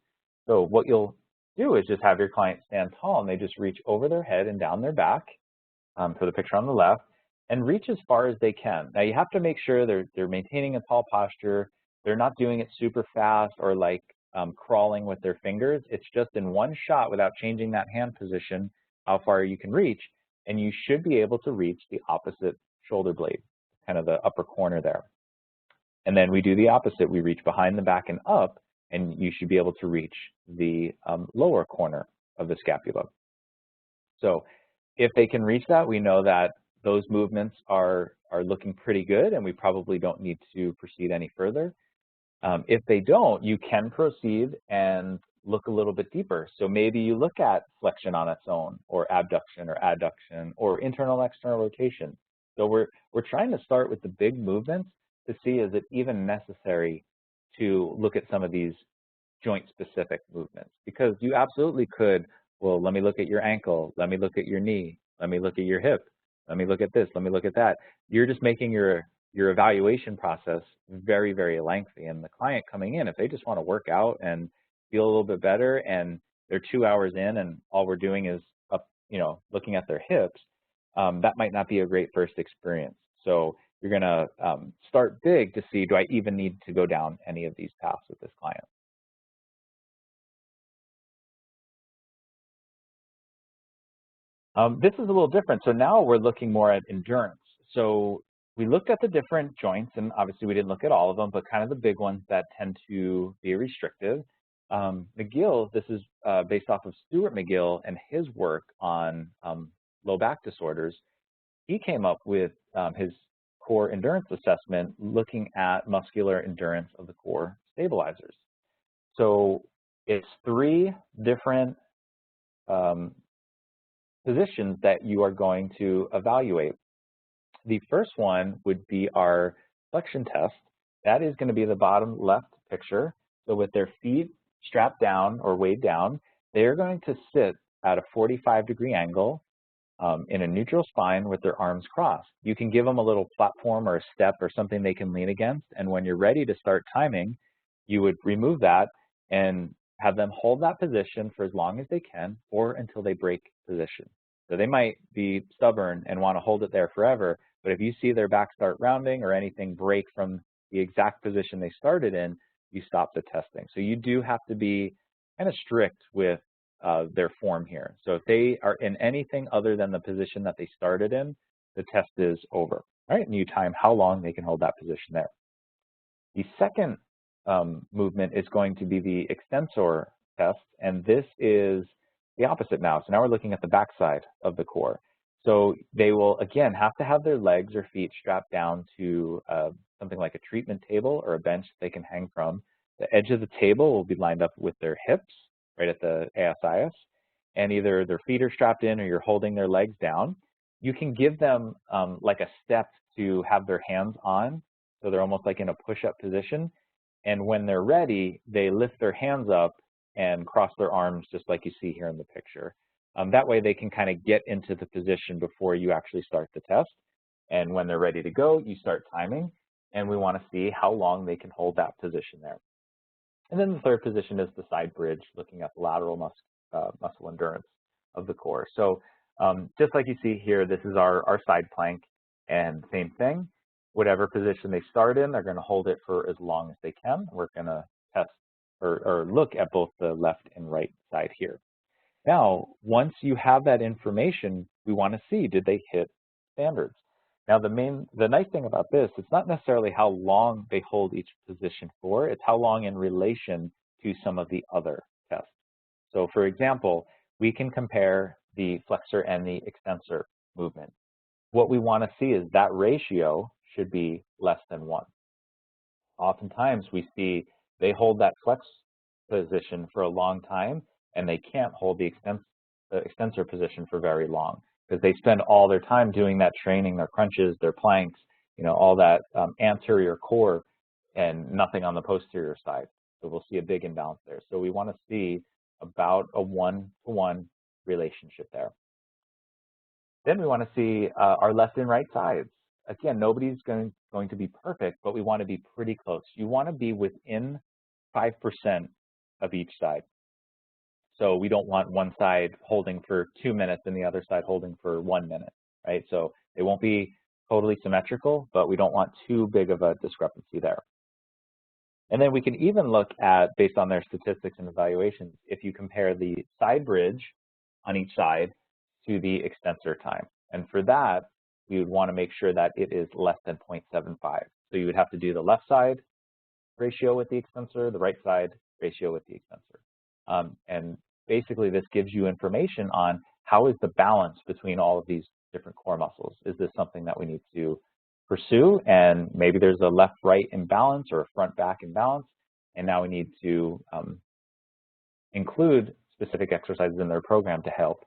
So what you'll do is just have your client stand tall, and they just reach over their head and down their back for the picture on the left, and reach as far as they can. Now you have to make sure they're maintaining a tall posture. They're not doing it super fast or like crawling with their fingers. It's just in one shot without changing that hand position how far you can reach, and you should be able to reach the opposite shoulder blade, kind of the upper corner there. And then we do the opposite. We reach behind the back and up, and you should be able to reach the lower corner of the scapula. So if they can reach that, we know that those movements are looking pretty good, and we probably don't need to proceed any further. If they don't, you can proceed and look a little bit deeper. So maybe you look at flexion on its own, or abduction or adduction, or internal external rotation. So we're trying to start with the big movements to see, is it even necessary to look at some of these joint specific movements, because you absolutely could, well, let me look at your ankle, let me look at your knee, let me look at your hip, let me look at this, let me look at that. You're just making your evaluation process very, very lengthy. And the client coming in, if they just want to work out and feel a little bit better, and they're 2 hours in and all we're doing is looking at their hips, that might not be a great first experience. So you're going to start big to see, do I even need to go down any of these paths with this client? This is a little different. So now we're looking more at endurance. So we looked at the different joints, and obviously we didn't look at all of them, but kind of the big ones that tend to be restrictive. McGill, this is based off of Stuart McGill and his work on low back disorders. He came up with his core endurance assessment looking at muscular endurance of the core stabilizers. So it's 3 different positions that you are going to evaluate. The first one would be our flexion test. That is going to be the bottom left picture. So with their feet strapped down or weighed down, they're going to sit at a 45-degree angle in a neutral spine with their arms crossed. You can give them a little platform or a step or something they can lean against, and when you're ready to start timing, you would remove that and have them hold that position for as long as they can or until they break position. So they might be stubborn and want to hold it there forever, but if you see their back start rounding or anything break from the exact position they started in, you stop the testing. So you do have to be kind of strict with their form here. So if they are in anything other than the position that they started in, the test is over. All right, and you time how long they can hold that position there. The second movement is going to be the extensor test, and this is the opposite now. So now we're looking at the backside of the core. So they will, again, have to have their legs or feet strapped down to something like a treatment table or a bench they can hang from. The edge of the table will be lined up with their hips, right at the ASIS, and either their feet are strapped in or you're holding their legs down. You can give them like a step to have their hands on, so they're almost like in a push-up position. And when they're ready, they lift their hands up and cross their arms just like you see here in the picture. That way they can kind of get into the position before you actually start the test. And when they're ready to go, you start timing, and we want to see how long they can hold that position there. And then the third position is the side bridge, looking at the lateral muscle endurance of the core. So just like you see here, this is our side plank, and same thing. Whatever position they start in, they're going to hold it for as long as they can. We're going to test or look at both the left and right side here. Now, once you have that information, we want to see, did they hit standards? Now, the nice thing about this, it's not necessarily how long they hold each position for, it's how long in relation to some of the other tests. So for example, we can compare the flexor and the extensor movement. What we want to see is that ratio should be less than 1. Oftentimes we see they hold that flex position for a long time and they can't hold the extensor position for very long, because they spend all their time doing that training, their crunches, their planks, all that anterior core, and nothing on the posterior side. So we'll see a big imbalance there. So we want to see about a 1-to-1 relationship there. Then we want to see our left and right sides. Again, nobody's going to be perfect, but we want to be pretty close. You want to be within 5% of each side. So we don't want one side holding for 2 minutes and the other side holding for 1 minute, right? So they won't be totally symmetrical, but we don't want too big of a discrepancy there. And then we can even look at, based on their statistics and evaluations, if you compare the side bridge on each side to the extensor time. And for that, we would want to make sure that it is less than 0.75. So you would have to do the left side ratio with the extensor, the right side ratio with the extensor. And basically this gives you information on how is the balance between all of these different core muscles. Is this something that we need to pursue? And maybe there's a left-right imbalance or a front-back imbalance, and now we need to include specific exercises in their program to help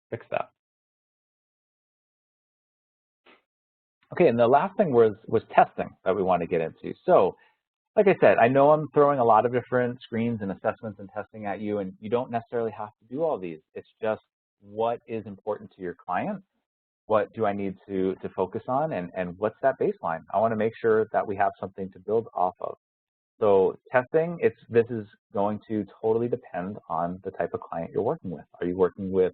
fix that. Okay, and the last thing was testing that we want to get into. So, like I said, I know I'm throwing a lot of different screens and assessments and testing at you, and you don't necessarily have to do all these. It's just what is important to your client, what do I need to focus on, and what's that baseline? I want to make sure that we have something to build off of. So testing, this is going to totally depend on the type of client you're working with. Are you working with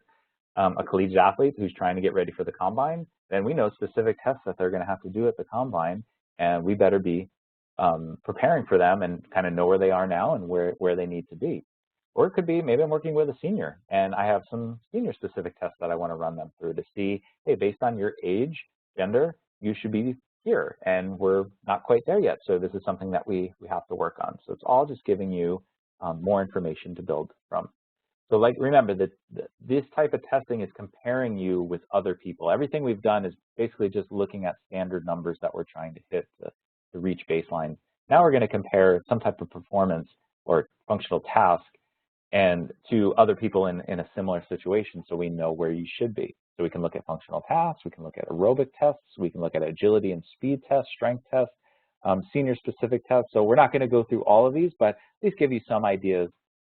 a collegiate athlete who's trying to get ready for the combine? Then we know specific tests that they're going to have to do at the combine, and we better be preparing for them and kind of know where they are now and where they need to be. Or it could be, maybe I'm working with a senior and I have some senior specific tests that I want to run them through to see, hey, based on your age, gender, you should be here, and we're not quite there yet. So this is something that we have to work on. So it's all just giving you more information to build from. So like, remember that this type of testing is comparing you with other people. Everything we've done is basically just looking at standard numbers that we're trying to hit to reach baseline. Now we're going to compare some type of performance or functional task and to other people in a similar situation, so we know where you should be. So we can look at functional tasks, we can look at aerobic tests, we can look at agility and speed tests, strength tests, senior specific tests. So we're not going to go through all of these, but at least give you some ideas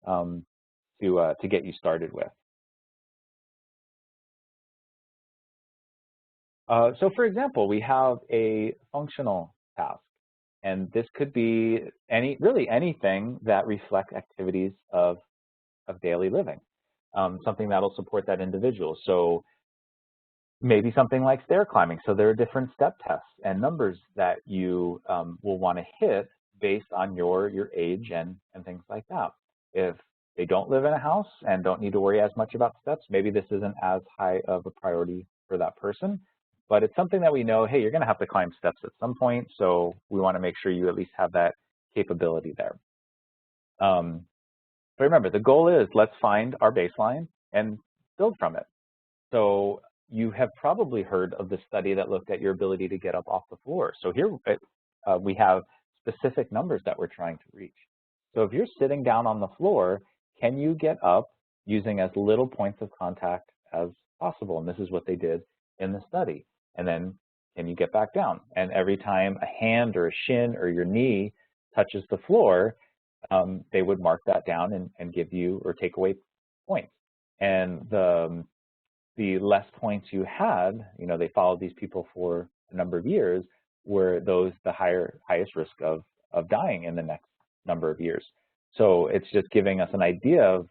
to get you started with. So for example, we have a functional task, and this could be really anything that reflects activities of daily living, something that'll support that individual. So maybe something like stair climbing. So there are different step tests and numbers that you will want to hit based on your age and things like that. If they don't live in a house and don't need to worry as much about steps, maybe this isn't as high of a priority for that person, but it's something that we know, hey, you're going to have to climb steps at some point, so we want to make sure you at least have that capability there. But remember, the goal is let's find our baseline and build from it. So you have probably heard of the study that looked at your ability to get up off the floor. So here we have specific numbers that we're trying to reach. So if you're sitting down on the floor, can you get up using as little points of contact as possible? And this is what they did in the study. And then can you get back down? And every time a hand or a shin or your knee touches the floor, they would mark that down and give you or take away points. And the less points you had, they followed these people for a number of years, were those the highest risk of dying in the next number of years. So it's just giving us an idea of,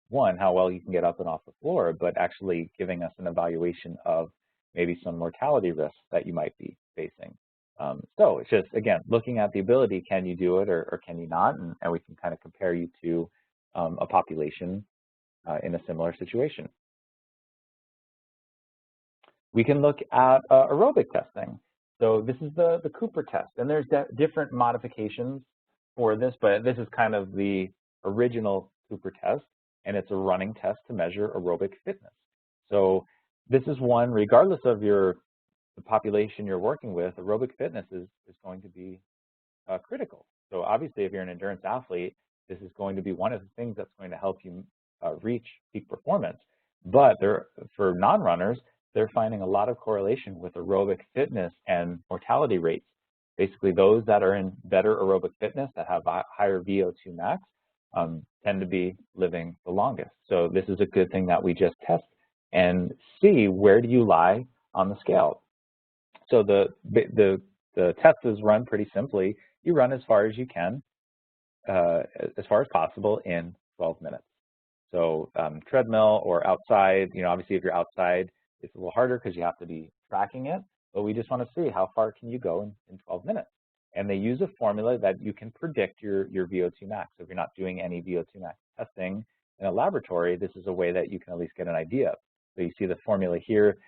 one, how well you can get up and off the floor, but actually giving us an evaluation of maybe some mortality risks that you might be facing. So it's just, again, looking at the ability, can you do it or can you not? And we can kind of compare you to a population in a similar situation. We can look at aerobic testing. So this is the Cooper test, and there's different modifications for this, but this is kind of the original Cooper test, and it's a running test to measure aerobic fitness. So this is one, regardless of the population you're working with, aerobic fitness is going to be critical. So obviously, if you're an endurance athlete, this is going to be one of the things that's going to help you reach peak performance. But for non-runners, they're finding a lot of correlation with aerobic fitness and mortality rates. Basically, those that are in better aerobic fitness, that have a higher VO2 max, tend to be living the longest. So this is a good thing that we just test and see where do you lie on the scale. So the test is run pretty simply. You run as far as you can, as far as possible in 12 minutes. So treadmill or outside, obviously if you're outside, it's a little harder because you have to be tracking it, but we just want to see how far can you go in 12 minutes. And they use a formula that you can predict your VO2 max. So if you're not doing any VO2 max testing in a laboratory, this is a way that you can at least get an idea. So you see the formula here,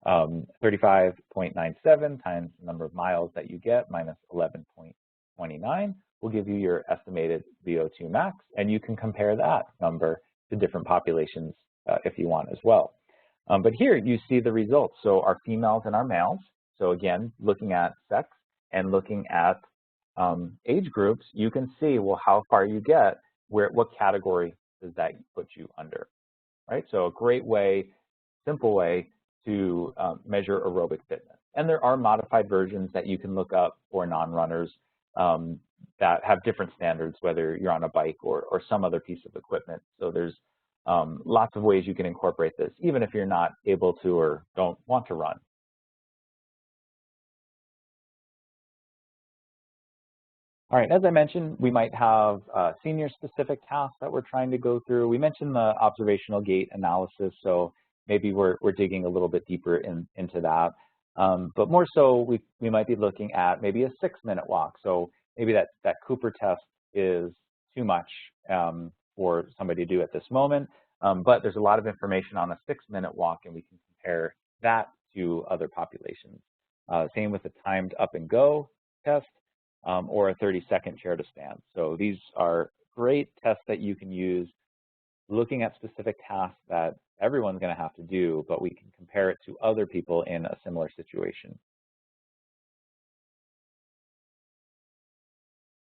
35.97 times the number of miles that you get minus 11.29 will give you your estimated VO2 max, and you can compare that number to different populations if you want as well. But here you see the results. So our females and our males. So again, looking at sex and looking at age groups, you can see, well, how far you get, what category does that put you under, right? So a great way, simple way to measure aerobic fitness. And there are modified versions that you can look up for non-runners that have different standards, whether you're on a bike or some other piece of equipment. So there's lots of ways you can incorporate this, even if you're not able to or don't want to run. All right, as I mentioned, we might have senior-specific tasks that we're trying to go through. We mentioned the observational gait analysis, so maybe we're digging a little bit deeper into that. But more so, we might be looking at maybe a 6-minute walk. So maybe that Cooper test is too much for somebody to do at this moment, but there's a lot of information on a 6-minute walk, and we can compare that to other populations. Same with the timed up and go test, or a 30-second chair to stand. So these are great tests that you can use looking at specific tasks that everyone's going to have to do, but we can compare it to other people in a similar situation.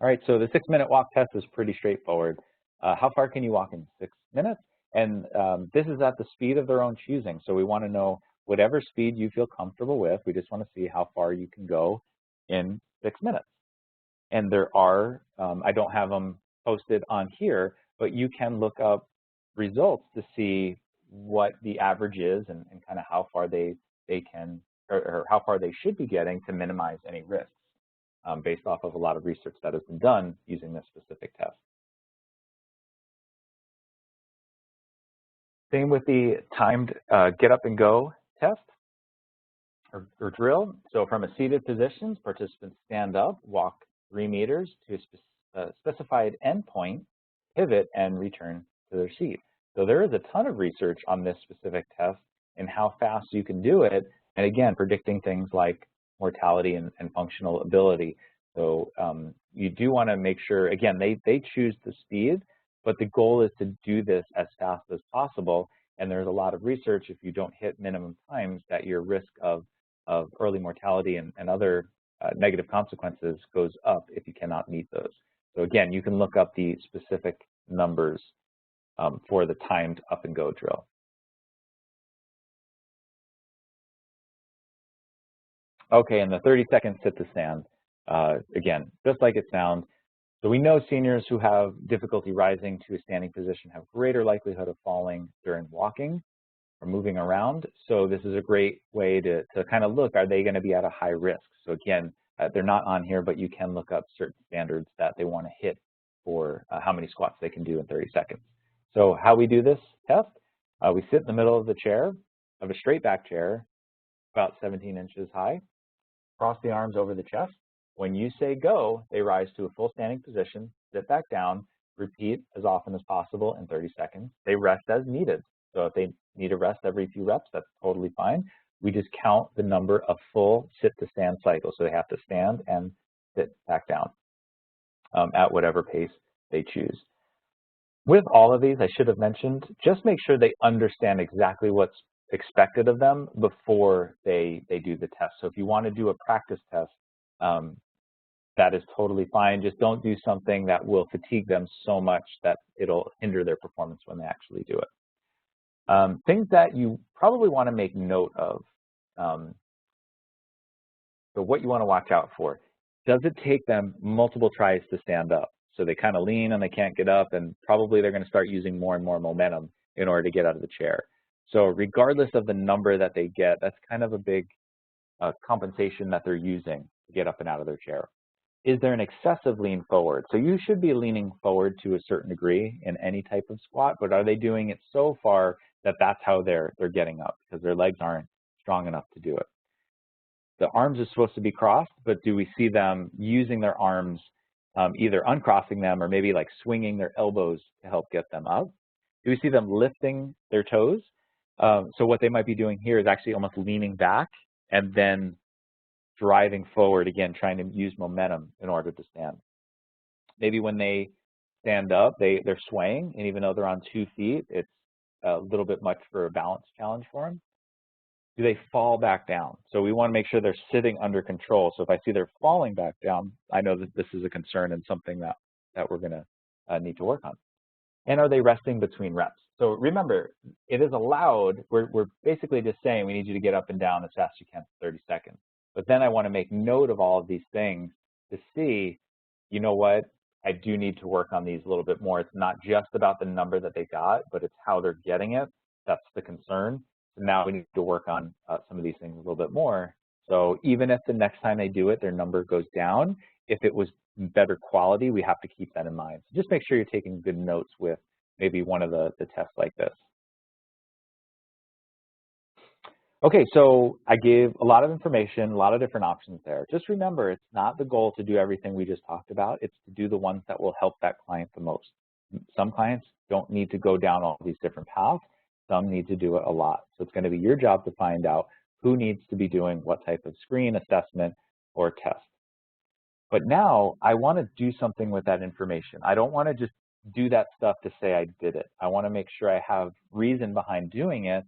All right, so the 6-minute walk test is pretty straightforward. How far can you walk in 6 minutes? And this is at the speed of their own choosing. So we want to know whatever speed you feel comfortable with. We just want to see how far you can go in 6 minutes. And there are, I don't have them posted on here, but you can look up results to see what the average is and kind of how far they can, or how far they should be getting to minimize any risks, based off of a lot of research that has been done using this specific test. Same with the timed get up and go test or drill. So from a seated position, participants stand up, walk 3 meters to a specified endpoint, pivot, and return to their seat. So there is a ton of research on this specific test and how fast you can do it, and again, predicting things like mortality and functional ability. So you do want to make sure, again, they choose the speed, but the goal is to do this as fast as possible. And there's a lot of research, if you don't hit minimum times, that your risk of early mortality and other negative consequences goes up if you cannot meet those. So again, you can look up the specific numbers for the timed up and go drill. Okay, and the 30-second sit to stand, again, just like it sounds. So we know seniors who have difficulty rising to a standing position have greater likelihood of falling during walking or moving around. So this is a great way to kind of look, are they going to be at a high risk? So again, they're not on here, but you can look up certain standards that they want to hit for how many squats they can do in 30 seconds. So how we do this test, we sit in the middle of the chair, of a straight back chair, about 17 inches high, cross the arms over the chest. When you say go, they rise to a full standing position, sit back down, repeat as often as possible in 30 seconds. They rest as needed. So if they need a rest every few reps, that's totally fine. We just count the number of full sit to stand cycles. So they have to stand and sit back down at whatever pace they choose. With all of these, I should have mentioned, just make sure they understand exactly what's expected of them before they do the test. So if you want to do a practice test, that is totally fine. Just don't do something that will fatigue them so much that it'll hinder their performance when they actually do it. Things that you probably want to make note of. So what you want to watch out for. Does it take them multiple tries to stand up? So they kind of lean and they can't get up, and probably they're going to start using more and more momentum in order to get out of the chair. So regardless of the number that they get, that's kind of a big compensation that they're using to get up and out of their chair. Is there an excessive lean forward? So you should be leaning forward to a certain degree in any type of squat, but are they doing it so far that that's how they're getting up because their legs aren't strong enough to do it? The arms are supposed to be crossed, but do we see them using their arms, either uncrossing them or maybe like swinging their elbows to help get them up? Do we see them lifting their toes? So what they might be doing here is actually almost leaning back and then driving forward, again, trying to use momentum in order to stand. Maybe when they stand up, they're swaying, and even though they're on 2 feet, it's a little bit much for a balance challenge for them. Do they fall back down? So we want to make sure they're sitting under control. So if I see they're falling back down, I know that this is a concern and something that we're going to need to work on. And are they resting between reps? So remember, it is allowed. We're basically just saying we need you to get up and down as fast as you can for 30 seconds. But then I want to make note of all of these things to see, you know what, I do need to work on these a little bit more. It's not just about the number that they got, but it's how they're getting it. That's the concern. So now we need to work on some of these things a little bit more. So even if the next time they do it, their number goes down, if it was better quality, we have to keep that in mind. So just make sure you're taking good notes with maybe one of the tests like this. Okay, so I gave a lot of information, a lot of different options there. Just remember, it's not the goal to do everything we just talked about. It's to do the ones that will help that client the most. Some clients don't need to go down all these different paths. Some need to do it a lot. So it's going to be your job to find out who needs to be doing what type of screen, assessment, or test. But now I want to do something with that information. I don't want to just do that stuff to say I did it. I want to make sure I have reason behind doing it.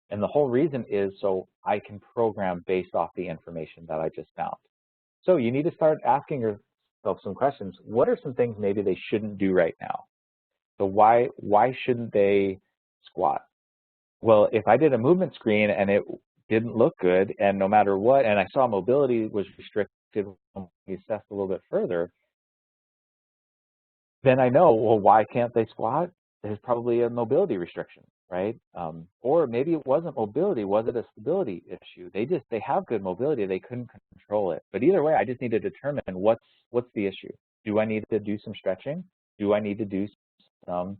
And the whole reason is so I can program based off the information that I just found. So you need to start asking yourself some questions. What are some things maybe they shouldn't do right now? So why shouldn't they squat? Well, if I did a movement screen and it didn't look good, and no matter what, and I saw mobility was restricted when we assessed a little bit further, then I know, well, why can't they squat? There's probably a mobility restriction, right? Or maybe it wasn't mobility. Was it a stability issue? They have good mobility. They couldn't control it. But either way, I just need to determine what's the issue. Do I need to do some stretching? Do I need to do some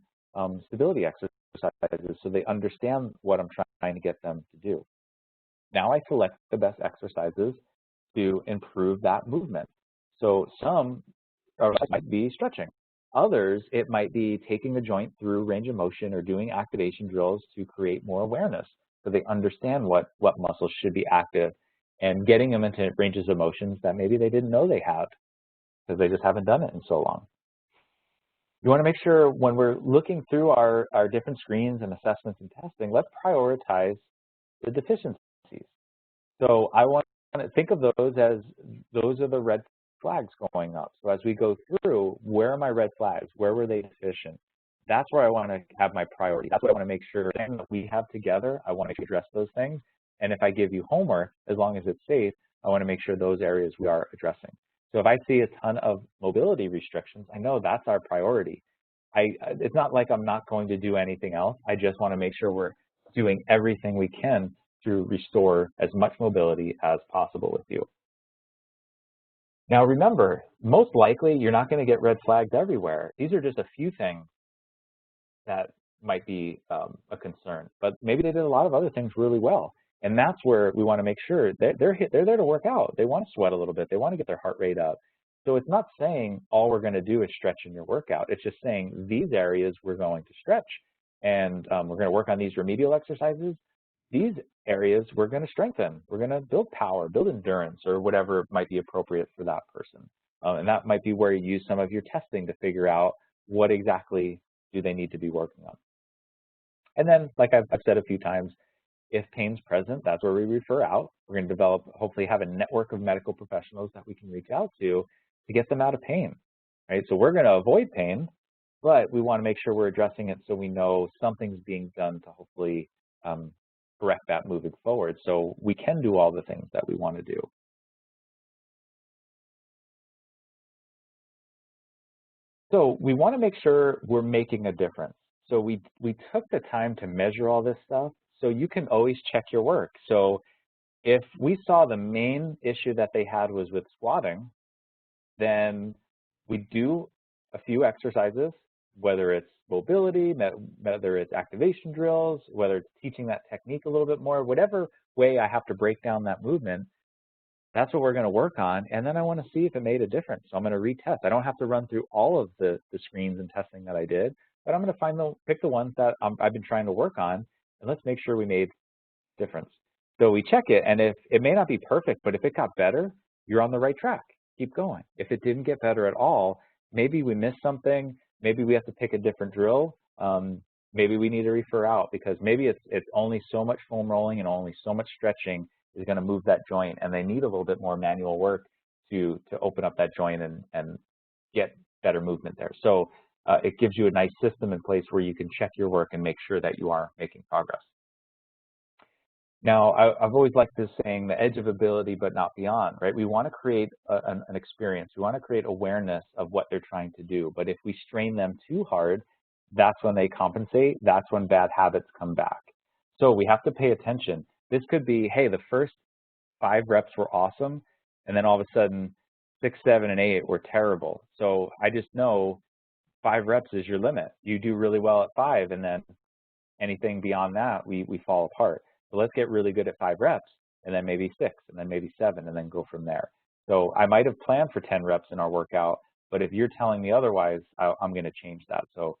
stability exercises so they understand what I'm trying to get them to do? Now I select the best exercises to improve that movement. So some might be stretching. Others, it might be taking the joint through range of motion or doing activation drills to create more awareness so they understand what muscles should be active and getting them into ranges of motions that maybe they didn't know they had because they just haven't done it in so long. You want to make sure when we're looking through our different screens and assessments and testing, let's prioritize the deficiencies. So I want to think of those as those are the red flags going up. So as we go through, where are my red flags? Where were they deficient? That's where I want to have my priority. That's what I want to make sure that we have together. I want to address those things. And if I give you homework, as long as it's safe, I want to make sure those areas we are addressing. So if I see a ton of mobility restrictions, I know that's our priority. It's not like I'm not going to do anything else. I just want to make sure we're doing everything we can to restore as much mobility as possible with you. Now remember, most likely you're not going to get red flags everywhere. These are just a few things that might be a concern, but maybe they did a lot of other things really well. And that's where we want to make sure they're there to work out. They want to sweat a little bit. They want to get their heart rate up. So it's not saying all we're going to do is stretch in your workout. It's just saying these areas we're going to stretch, and we're going to work on these remedial exercises. These areas we're going to strengthen. We're going to build power, build endurance, or whatever might be appropriate for that person. And that might be where you use some of your testing to figure out what exactly do they need to be working on. And then, like I've said a few times, if pain's present, that's where we refer out. We're going to develop, hopefully have a network of medical professionals that we can reach out to get them out of pain, right? So we're going to avoid pain, but we want to make sure we're addressing it so we know something's being done to hopefully correct that moving forward so we can do all the things that we want to do. So we want to make sure we're making a difference. So we took the time to measure all this stuff so you can always check your work. So if we saw the main issue that they had was with squatting, then we do a few exercises, whether it's mobility, whether it's activation drills, whether it's teaching that technique a little bit more, whatever way I have to break down that movement, that's what we're going to work on. And then I want to see if it made a difference. So I'm going to retest. I don't have to run through all of the screens and testing that I did, but I'm going to pick the ones that I've been trying to work on, and let's make sure we made a difference. So we check it, and if it may not be perfect, but if it got better, you're on the right track. Keep going. If it didn't get better at all, maybe we missed something. Maybe we have to pick a different drill. Maybe we need to refer out because maybe it's only so much foam rolling and only so much stretching is going to move that joint, and they need a little bit more manual work to open up that joint and get better movement there. So it gives you a nice system in place where you can check your work and make sure that you are making progress. Now, I've always liked this saying, the edge of ability, but not beyond, right? We want to create an experience. We want to create awareness of what they're trying to do. But if we strain them too hard, that's when they compensate. That's when bad habits come back. So we have to pay attention. This could be, hey, the first 5 reps were awesome, and then all of a sudden 6, 7, and 8 were terrible. So I just know 5 reps is your limit. You do really well at 5, and then anything beyond that, we fall apart. So let's get really good at 5 reps, and then maybe 6, and then maybe 7, and then go from there. So I might have planned for 10 reps in our workout, but if you're telling me otherwise, I'm going to change that. So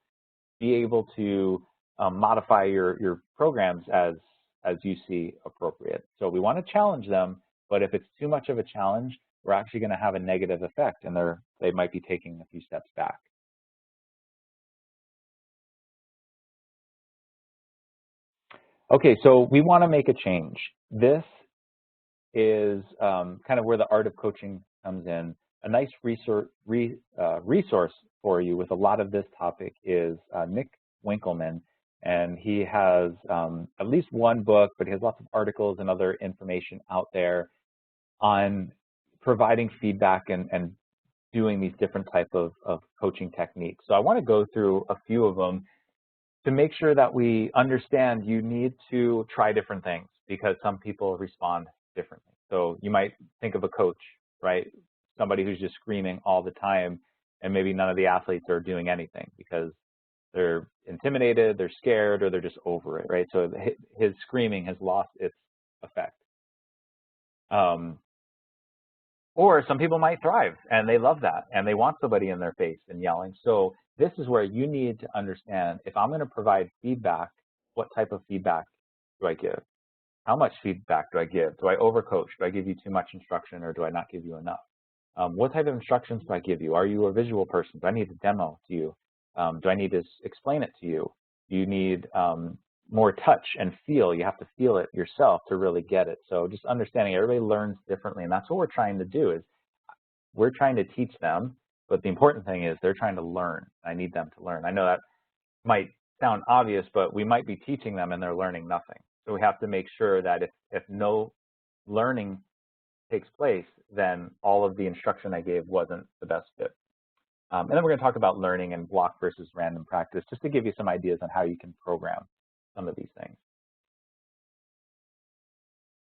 be able to modify your programs as as you see appropriate. So we want to challenge them, but if it's too much of a challenge, we're actually going to have a negative effect, and they might be taking a few steps back. Okay, so we want to make a change. This is kind of where the art of coaching comes in. A nice resource for you with a lot of this topic is Nick Winkelman, and he has at least one book, but he has lots of articles and other information out there on providing feedback and doing these different type of coaching techniques. So I want to go through a few of them to make sure that we understand you need to try different things because some people respond differently. So you might think of a coach, right? Somebody who's just screaming all the time, and maybe none of the athletes are doing anything because they're intimidated, they're scared, or they're just over it, right? So his screaming has lost its effect. Or some people might thrive and they love that and they want somebody in their face and yelling. So this is where you need to understand, if I'm going to provide feedback, what type of feedback do I give? How much feedback do I give? Do I overcoach? Do I give you too much instruction, or do I not give you enough? What type of instructions do I give you? Are you a visual person? Do I need to demo to you? Do I need to explain it to you? Do you need more touch and feel? You have to feel it yourself to really get it. So just understanding everybody learns differently, and that's what we're trying to do. Is we're trying to teach them, but the important thing is they're trying to learn. I need them to learn. I know that might sound obvious, but we might be teaching them and they're learning nothing. So we have to make sure that if no learning takes place, then all of the instruction I gave wasn't the best fit. And then we're going to talk about learning and block versus random practice, just to give you some ideas on how you can program some of these things.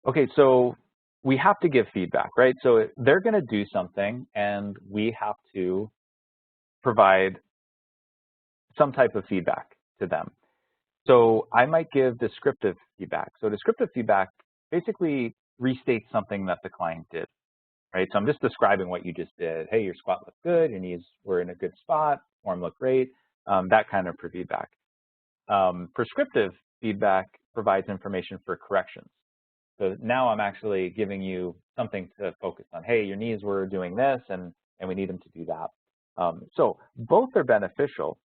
Okay, so we have to give feedback, right? So they're going to do something, and we have to provide some type of feedback to them. So I might give descriptive feedback. So descriptive feedback basically restates something that the client did, right? So I'm just describing what you just did. Hey, your squat looked good, your knees were in a good spot, form looked great, that kind of feedback. Prescriptive feedback provides information for corrections. So now I'm actually giving you something to focus on. Hey, your knees were doing this, and we need them to do that. So both are beneficial.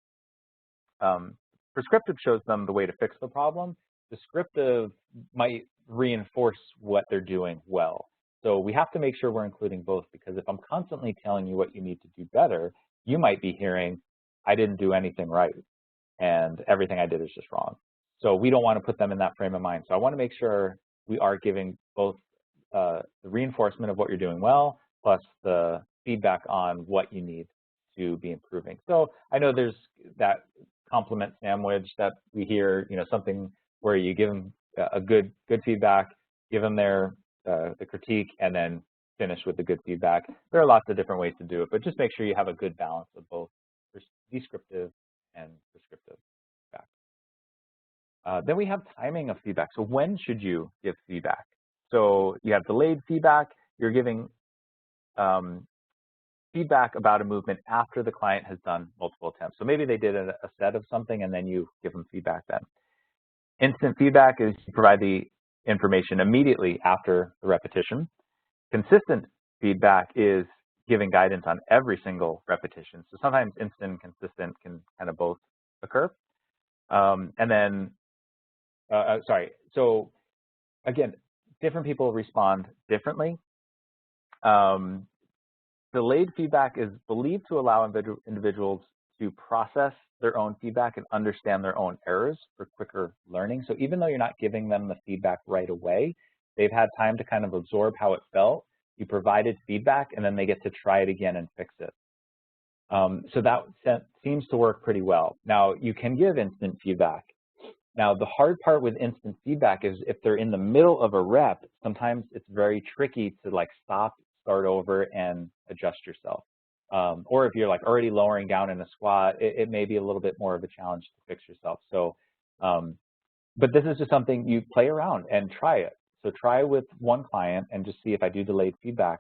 Prescriptive shows them the way to fix the problem. Descriptive might reinforce what they're doing well. So we have to make sure we're including both, because if I'm constantly telling you what you need to do better, you might be hearing, I didn't do anything right, and everything I did is just wrong. So we don't want to put them in that frame of mind. So I want to make sure we are giving both the reinforcement of what you're doing well, plus the feedback on what you need to be improving. So I know there's that compliment sandwich that we hear, something where you give them a good feedback, give them their the critique, and then finish with the good feedback. There are lots of different ways to do it, but just make sure you have a good balance of both descriptive and prescriptive feedback. Then we have timing of feedback. So when should you give feedback? So you have delayed feedback. You're giving feedback about a movement after the client has done multiple attempts. So maybe they did a set of something, and then you give them feedback then. Instant feedback is you provide the information immediately after the repetition. Consistent feedback is giving guidance on every single repetition. So sometimes instant and consistent can kind of both occur. So again, different people respond differently. Delayed feedback is believed to allow individuals to process their own feedback and understand their own errors for quicker learning. So even though you're not giving them the feedback right away, they've had time to kind of absorb how it felt. You provided feedback, and then they get to try it again and fix it. So that seems to work pretty well. Now, you can give instant feedback. Now, the hard part with instant feedback is if they're in the middle of a rep, sometimes it's very tricky to stop, start over, and adjust yourself. Or if you're already lowering down in a squat, it may be a little bit more of a challenge to fix yourself. So, but this is just something you play around and try it. So try with one client and just see, if I do delayed feedback,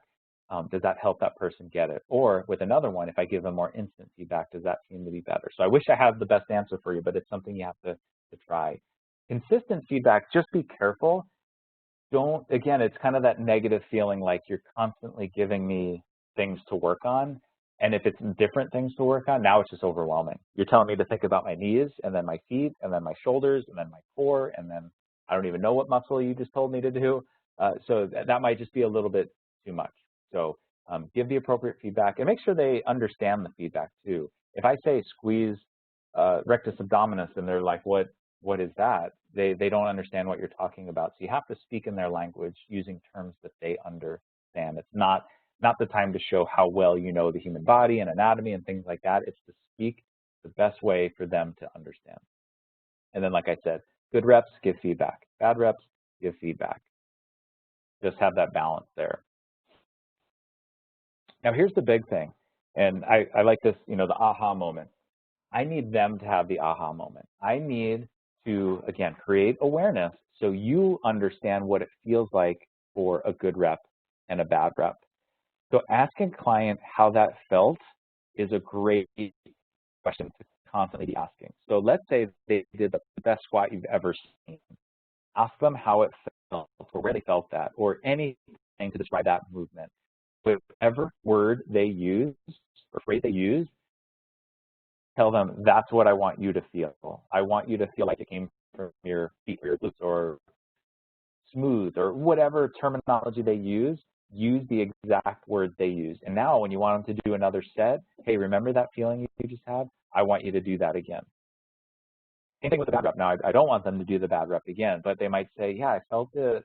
does that help that person get it? Or with another one, if I give them more instant feedback, does that seem to be better? So I wish I had the best answer for you, but it's something you have to try. Consistent feedback, just be careful. Don't, again, it's kind of that negative feeling like you're constantly giving me things to work on. And if it's different things to work on, now it's just overwhelming. You're telling me to think about my knees and then my feet and then my shoulders and then my core and then I don't even know what muscle you just told me to do. So that might just be a little bit too much. So give the appropriate feedback and make sure they understand the feedback too. If I say squeeze rectus abdominis and they're like, what is that? They don't understand what you're talking about. So you have to speak in their language using terms that they understand. It's not the time to show how well you know the human body and anatomy and things like that. It's to speak the best way for them to understand. And then, like I said, good reps, give feedback. Bad reps, give feedback. Just have that balance there. Now, here's the big thing. And I like this, the aha moment. I need them to have the aha moment. I need to, again, create awareness so you understand what it feels like for a good rep and a bad rep. So asking a client how that felt is a great question to constantly be asking. So let's say they did the best squat you've ever seen. Ask them how it felt or where they felt that or anything to describe that movement. Whatever word they use or phrase they use, tell them that's what I want you to feel. I want you to feel like it came from your feet or your glutes or smooth or whatever terminology they use the exact words they use. And now when you want them to do another set, hey, remember that feeling you just had? I want you to do that again. Same thing with the bad rep. Now, I don't want them to do the bad rep again, but they might say, yeah, I felt the,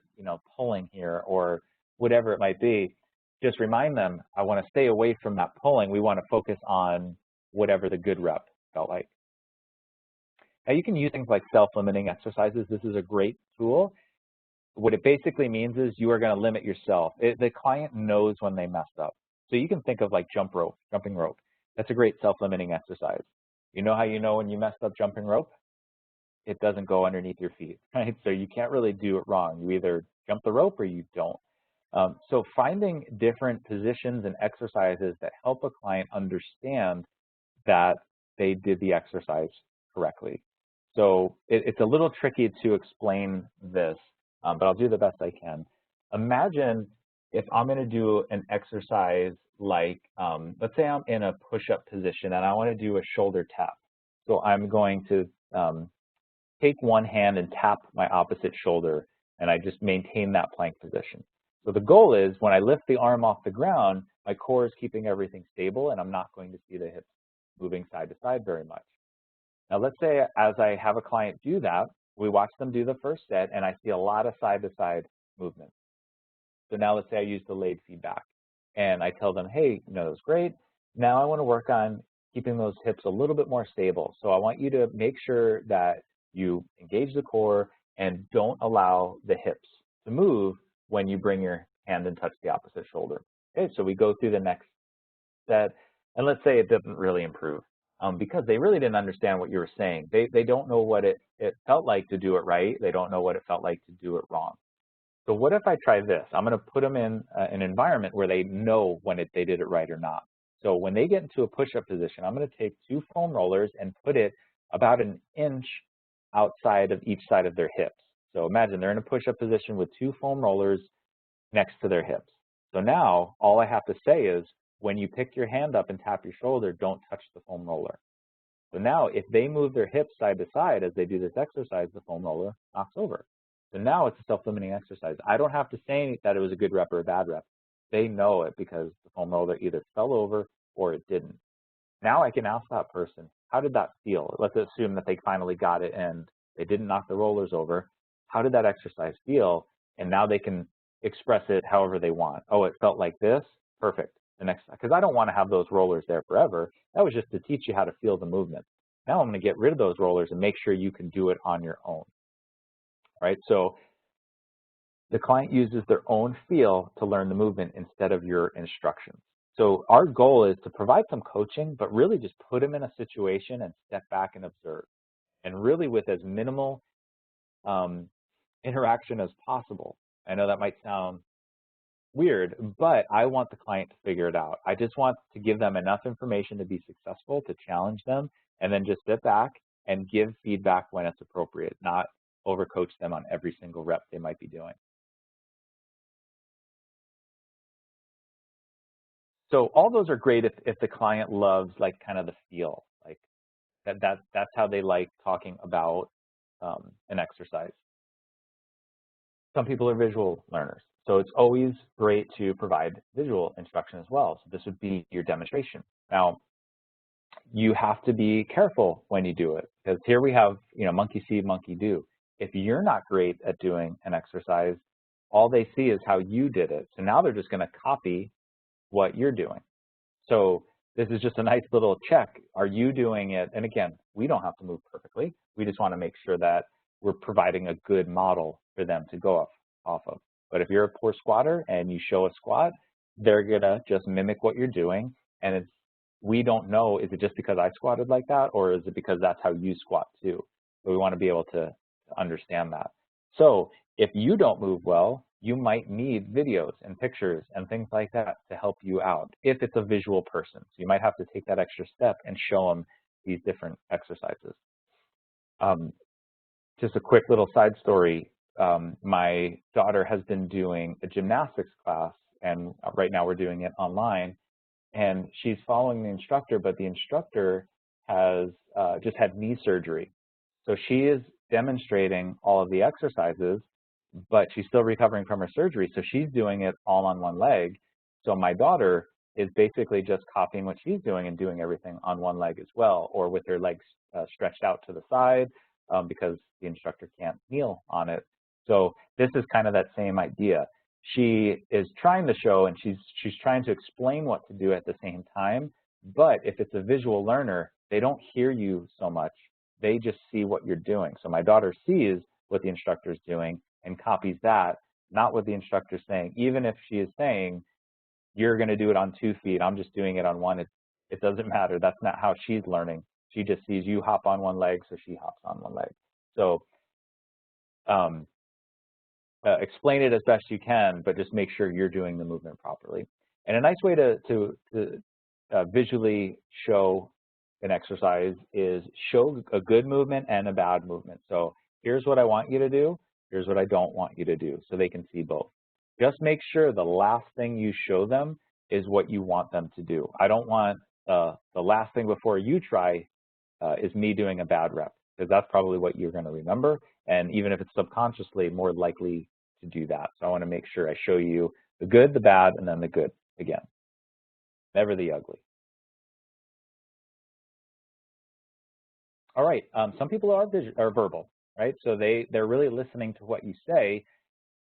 pulling here or whatever it might be. Just remind them, I want to stay away from that pulling. We want to focus on whatever the good rep felt like. Now, you can use things like self-limiting exercises. This is a great tool. What it basically means is you are going to limit yourself. The client knows when they messed up. So you can think of like jumping rope. That's a great self-limiting exercise. You know how you know when you messed up jumping rope? It doesn't go underneath your feet, right? So you can't really do it wrong. You either jump the rope or you don't. So finding different positions and exercises that help a client understand that they did the exercise correctly. So it's a little tricky to explain this, but I'll do the best I can. Imagine if I'm going to do an exercise like, let's say I'm in a push-up position and I want to do a shoulder tap. So I'm going to take one hand and tap my opposite shoulder, and I just maintain that plank position. So the goal is when I lift the arm off the ground, my core is keeping everything stable, and I'm not going to see the hips moving side to side very much. Now, let's say as I have a client do that, we watch them do the first set, and I see a lot of side-to-side movement. So now let's say I use delayed feedback, and I tell them, hey, that was great. Now I want to work on keeping those hips a little bit more stable. So I want you to make sure that you engage the core and don't allow the hips to move when you bring your hand and touch the opposite shoulder. Okay, so we go through the next set, and let's say it doesn't really improve because they really didn't understand what you were saying. They don't know what it felt like to do it right. They don't know what it felt like to do it wrong. So what if I try this? I'm going to put them in an environment where they know when they did it right or not. So when they get into a push-up position, I'm going to take 2 foam rollers and put it about an inch outside of each side of their hips. So imagine they're in a push-up position with 2 foam rollers next to their hips. So now all I have to say is when you pick your hand up and tap your shoulder, don't touch the foam roller. So now if they move their hips side to side as they do this exercise, the foam roller knocks over. So now it's a self-limiting exercise. I don't have to say that it was a good rep or a bad rep. They know it because the foam roller either fell over or it didn't. Now I can ask that person, how did that feel? Let's assume that they finally got it and they didn't knock the rollers over. How did that exercise feel? And now they can express it however they want. Oh, it felt like this? Perfect. The next, because I don't want to have those rollers there forever. That was just to teach you how to feel the movement. Now I'm going to get rid of those rollers and make sure you can do it on your own. Right? So the client uses their own feel to learn the movement instead of your instructions. So our goal is to provide some coaching, but really just put them in a situation and step back and observe. And really with as minimal interaction as possible. I know that might sound weird, but I want the client to figure it out. I just want to give them enough information to be successful, to challenge them, and then just sit back and give feedback when it's appropriate, not overcoach them on every single rep they might be doing. So all those are great if the client loves like kind of the feel, like that's how they like talking about an exercise. Some people are visual learners, so it's always great to provide visual instruction as well. So this would be your demonstration. Now, you have to be careful when you do it, because here we have, monkey see, monkey do. If you're not great at doing an exercise, all they see is how you did it. So now they're just going to copy what you're doing. So this is just a nice little check. Are you doing it? And again, we don't have to move perfectly. We just want to make sure that we're providing a good model for them to go off of. But if you're a poor squatter and you show a squat, they're going to just mimic what you're doing. And we don't know, is it just because I squatted like that, or is it because that's how you squat too? So we want to be able to understand that. So if you don't move well, you might need videos and pictures and things like that to help you out if it's a visual person. So you might have to take that extra step and show them these different exercises. Just a quick little side story. My daughter has been doing a gymnastics class, and right now we're doing it online. And she's following the instructor, but the instructor has just had knee surgery. So she is demonstrating all of the exercises, but she's still recovering from her surgery. So she's doing it all on one leg. So my daughter is basically just copying what she's doing and doing everything on one leg as well, or with her legs stretched out to the side because the instructor can't kneel on it. So this is kind of that same idea. She is trying to show, and she's trying to explain what to do at the same time. But if it's a visual learner, they don't hear you so much. They just see what you're doing. So my daughter sees what the instructor is doing and copies that, not what the instructor is saying. Even if she is saying, you're going to do it on 2 feet, I'm just doing it on one, it doesn't matter. That's not how she's learning. She just sees you hop on one leg, so she hops on one leg. So explain it as best you can, but just make sure you're doing the movement properly. And a nice way to visually show an exercise is show a good movement and a bad movement. So here's what I want you to do, here's what I don't want you to do, so they can see both. Just make sure the last thing you show them is what you want them to do. I don't want the last thing before you try is me doing a bad rep, because that's probably what you're going to remember. And even if it's subconsciously, more likely to do that. So I want to make sure I show you the good, the bad, and then the good again. Never the ugly. All right, some people are verbal, right? So they're really listening to what you say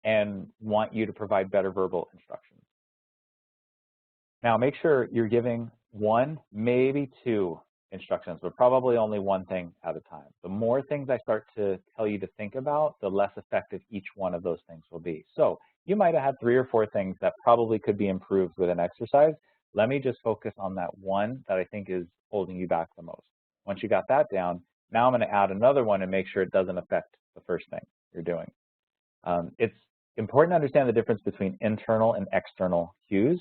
and want you to provide better verbal instructions. Now make sure you're giving 1, maybe 2 instructions, but probably only one thing at a time. The more things I start to tell you to think about, the less effective each one of those things will be. So you might have had 3 or 4 things that probably could be improved with an exercise. Let me just focus on that one that I think is holding you back the most. Once you got that down, now I'm going to add another one and make sure it doesn't affect the first thing you're doing. It's important to understand the difference between internal and external cues.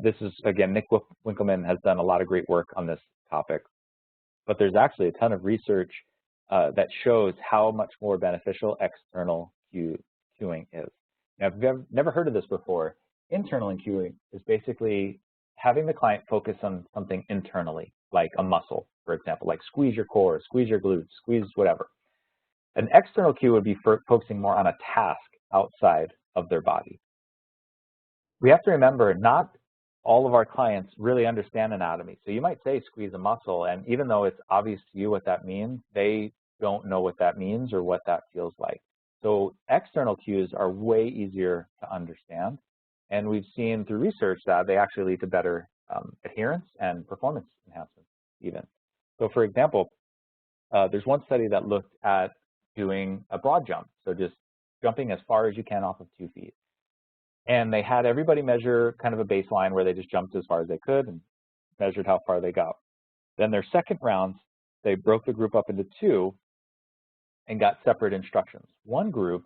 This is, again, Nick Winkelman has done a lot of great work on this topic, but there's actually a ton of research that shows how much more beneficial external cueing is. Now, if you've never heard of this before, internal cueing is basically having the client focus on something internally, like a muscle, for example, like squeeze your core, squeeze your glutes, squeeze whatever. An external cue would be focusing more on a task outside of their body. We have to remember, not all of our clients really understand anatomy. So you might say squeeze a muscle, and even though it's obvious to you what that means, they don't know what that means or what that feels like. So external cues are way easier to understand, and we've seen through research that they actually lead to better adherence and performance enhancements even. So for example, there's one study that looked at doing a broad jump, so just jumping as far as you can off of 2 feet. And they had everybody measure kind of a baseline where they just jumped as far as they could and measured how far they got. Then their second rounds, they broke the group up into 2 and got separate instructions. One group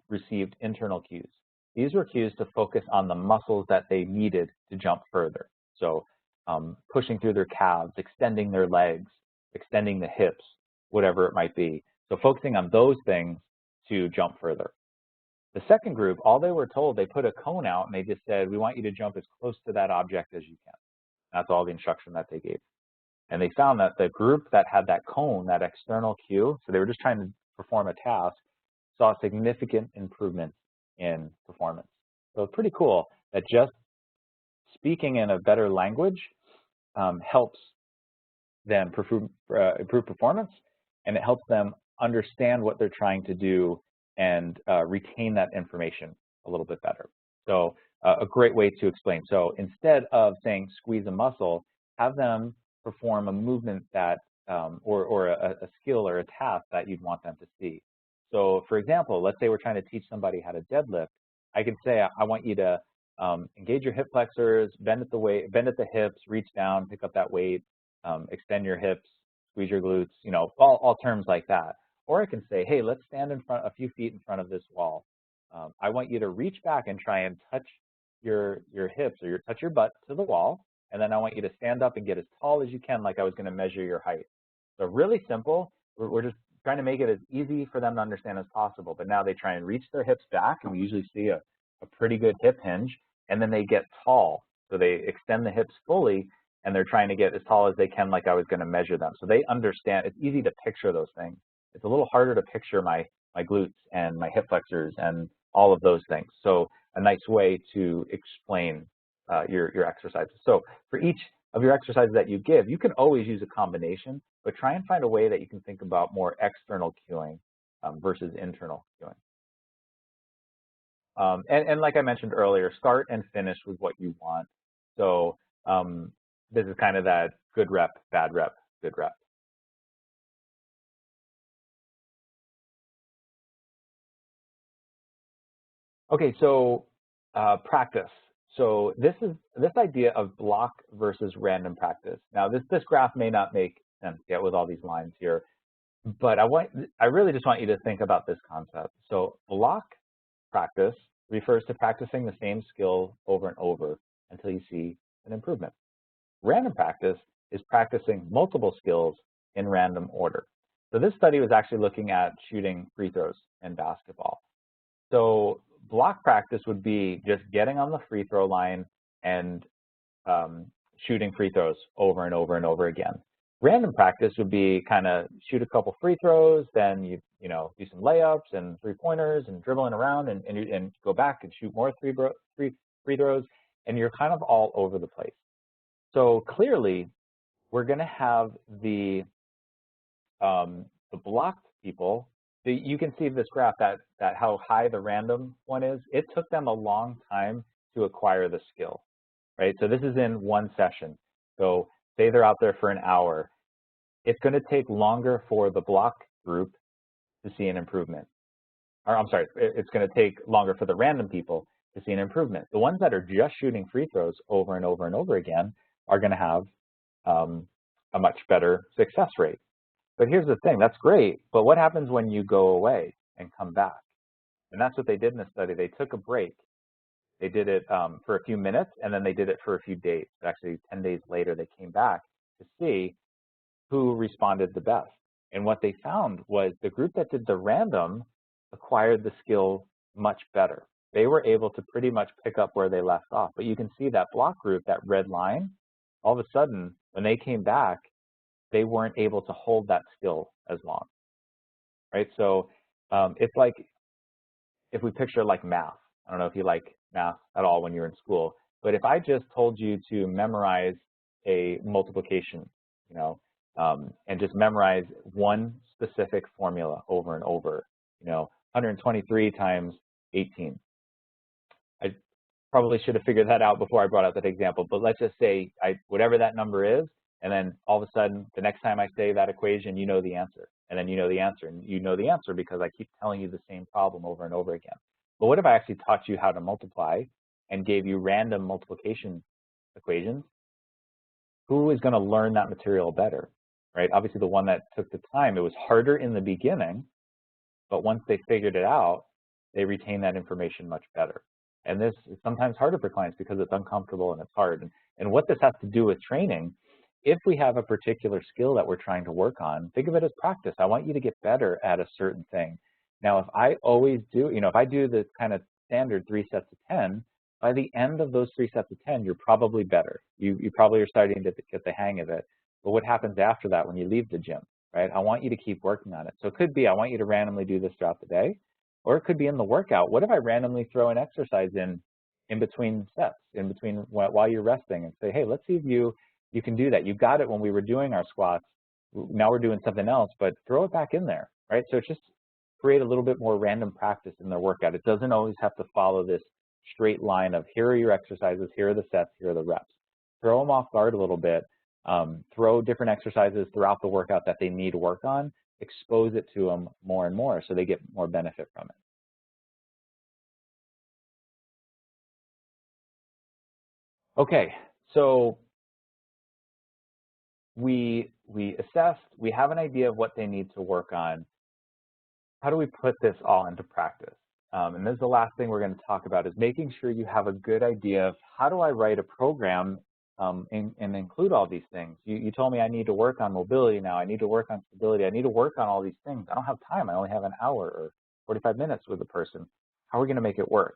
received internal cues. These were cues to focus on the muscles that they needed to jump further. So pushing through their calves, extending their legs, extending the hips, whatever it might be. So focusing on those things to jump further. The second group, all they were told, they put a cone out and they just said, we want you to jump as close to that object as you can. That's all the instruction that they gave. And they found that the group that had that cone, that external cue, so they were just trying to perform a task, saw significant improvements in performance. So it's pretty cool that just speaking in a better language helps them improve performance, and it helps them understand what they're trying to do and retain that information a little bit better. So a great way to explain. So instead of saying squeeze a muscle, have them perform a movement that, or a skill or a task that you'd want them to see. So for example, let's say we're trying to teach somebody how to deadlift. I can say, I want you to engage your hip flexors, bend at the hips, reach down, pick up that weight, extend your hips, squeeze your glutes, you know, all terms like that. Or I can say, hey, let's stand in front, a few feet in front of this wall. I want you to reach back and try and touch your hips or touch your butt to the wall. And then I want you to stand up and get as tall as you can, like I was going to measure your height. So really simple. We're just trying to make it as easy for them to understand as possible. But now they try and reach their hips back, and we usually see a pretty good hip hinge. And then they get tall. So they extend the hips fully, and they're trying to get as tall as they can, like I was going to measure them. So they understand. It's easy to picture those things. It's a little harder to picture my glutes and my hip flexors and all of those things. So a nice way to explain your exercises. So for each of your exercises that you give, you can always use a combination, but try and find a way that you can think about more external cueing versus internal cueing. And like I mentioned earlier, start and finish with what you want. So this is kind of that good rep, bad rep, good rep. Okay, so practice. So this idea of block versus random practice. Now this graph may not make sense yet with all these lines here, but I really just want you to think about this concept. So block practice refers to practicing the same skill over and over until you see an improvement. Random practice is practicing multiple skills in random order. So this study was actually looking at shooting free throws in basketball. So block practice would be just getting on the free throw line and shooting free throws over and over and over again. Random practice would be kind of shoot a couple free throws, then you do some layups and three-pointers and dribbling around and go back and shoot more free throws, and you're kind of all over the place. So clearly, we're going to have the blocked people. You can see this graph that how high the random one is. It took them a long time to acquire the skill, right? So this is in one session. So say they're out there for an hour. It's going to take longer for the block group to see an improvement. Or I'm sorry, it's going to take longer for the random people to see an improvement. The ones that are just shooting free throws over and over and over again are going to have a much better success rate. But here's the thing, that's great, but what happens when you go away and come back? And that's what they did in the study. They took a break. They did it for a few minutes, and then they did it for a few days. Actually, 10 days later, they came back to see who responded the best. And what they found was the group that did the random acquired the skill much better. They were able to pretty much pick up where they left off. But you can see that block group, that red line, all of a sudden, when they came back, they weren't able to hold that skill as long, right? So it's like if we picture like math. I don't know if you like math at all when you're in school, but if I just told you to memorize a multiplication, and just memorize one specific formula over and over, 123 times 18. I probably should have figured that out before I brought out that example, but let's just say whatever that number is, and then all of a sudden, the next time I say that equation, you know the answer. And then you know the answer. And you know the answer because I keep telling you the same problem over and over again. But what if I actually taught you how to multiply and gave you random multiplication equations? Who is going to learn that material better, right? Obviously, the one that took the time. It was harder in the beginning, but once they figured it out, they retain that information much better. And this is sometimes harder for clients because it's uncomfortable and it's hard. And what this has to do with training, if we have a particular skill that we're trying to work on, think of it as practice. I want you to get better at a certain thing. Now, if I always do, if I do this kind of standard 3 sets of 10, by the end of those 3 sets of 10, you're probably better. You probably are starting to get the hang of it. But what happens after that when you leave the gym, right? I want you to keep working on it. So it could be I want you to randomly do this throughout the day, or it could be in the workout. What if I randomly throw an exercise in between sets, in between while you're resting, and say, hey, let's see if you can do that. You got it when we were doing our squats. Now we're doing something else, but throw it back in there, right? So it's just create a little bit more random practice in their workout. It doesn't always have to follow this straight line of here are your exercises, here are the sets, here are the reps. Throw them off guard a little bit. Throw different exercises throughout the workout that they need to work on. Expose it to them more and more so they get more benefit from it. Okay, so we assessed, we have an idea of what they need to work on. How do we put this all into practice? And this is the last thing we're going to talk about, is making sure you have a good idea of how do I write a program and include all these things. You told me I need to work on mobility now, I need to work on stability, I need to work on all these things. I don't have time, I only have an hour or 45 minutes with a person. How are we going to make it work?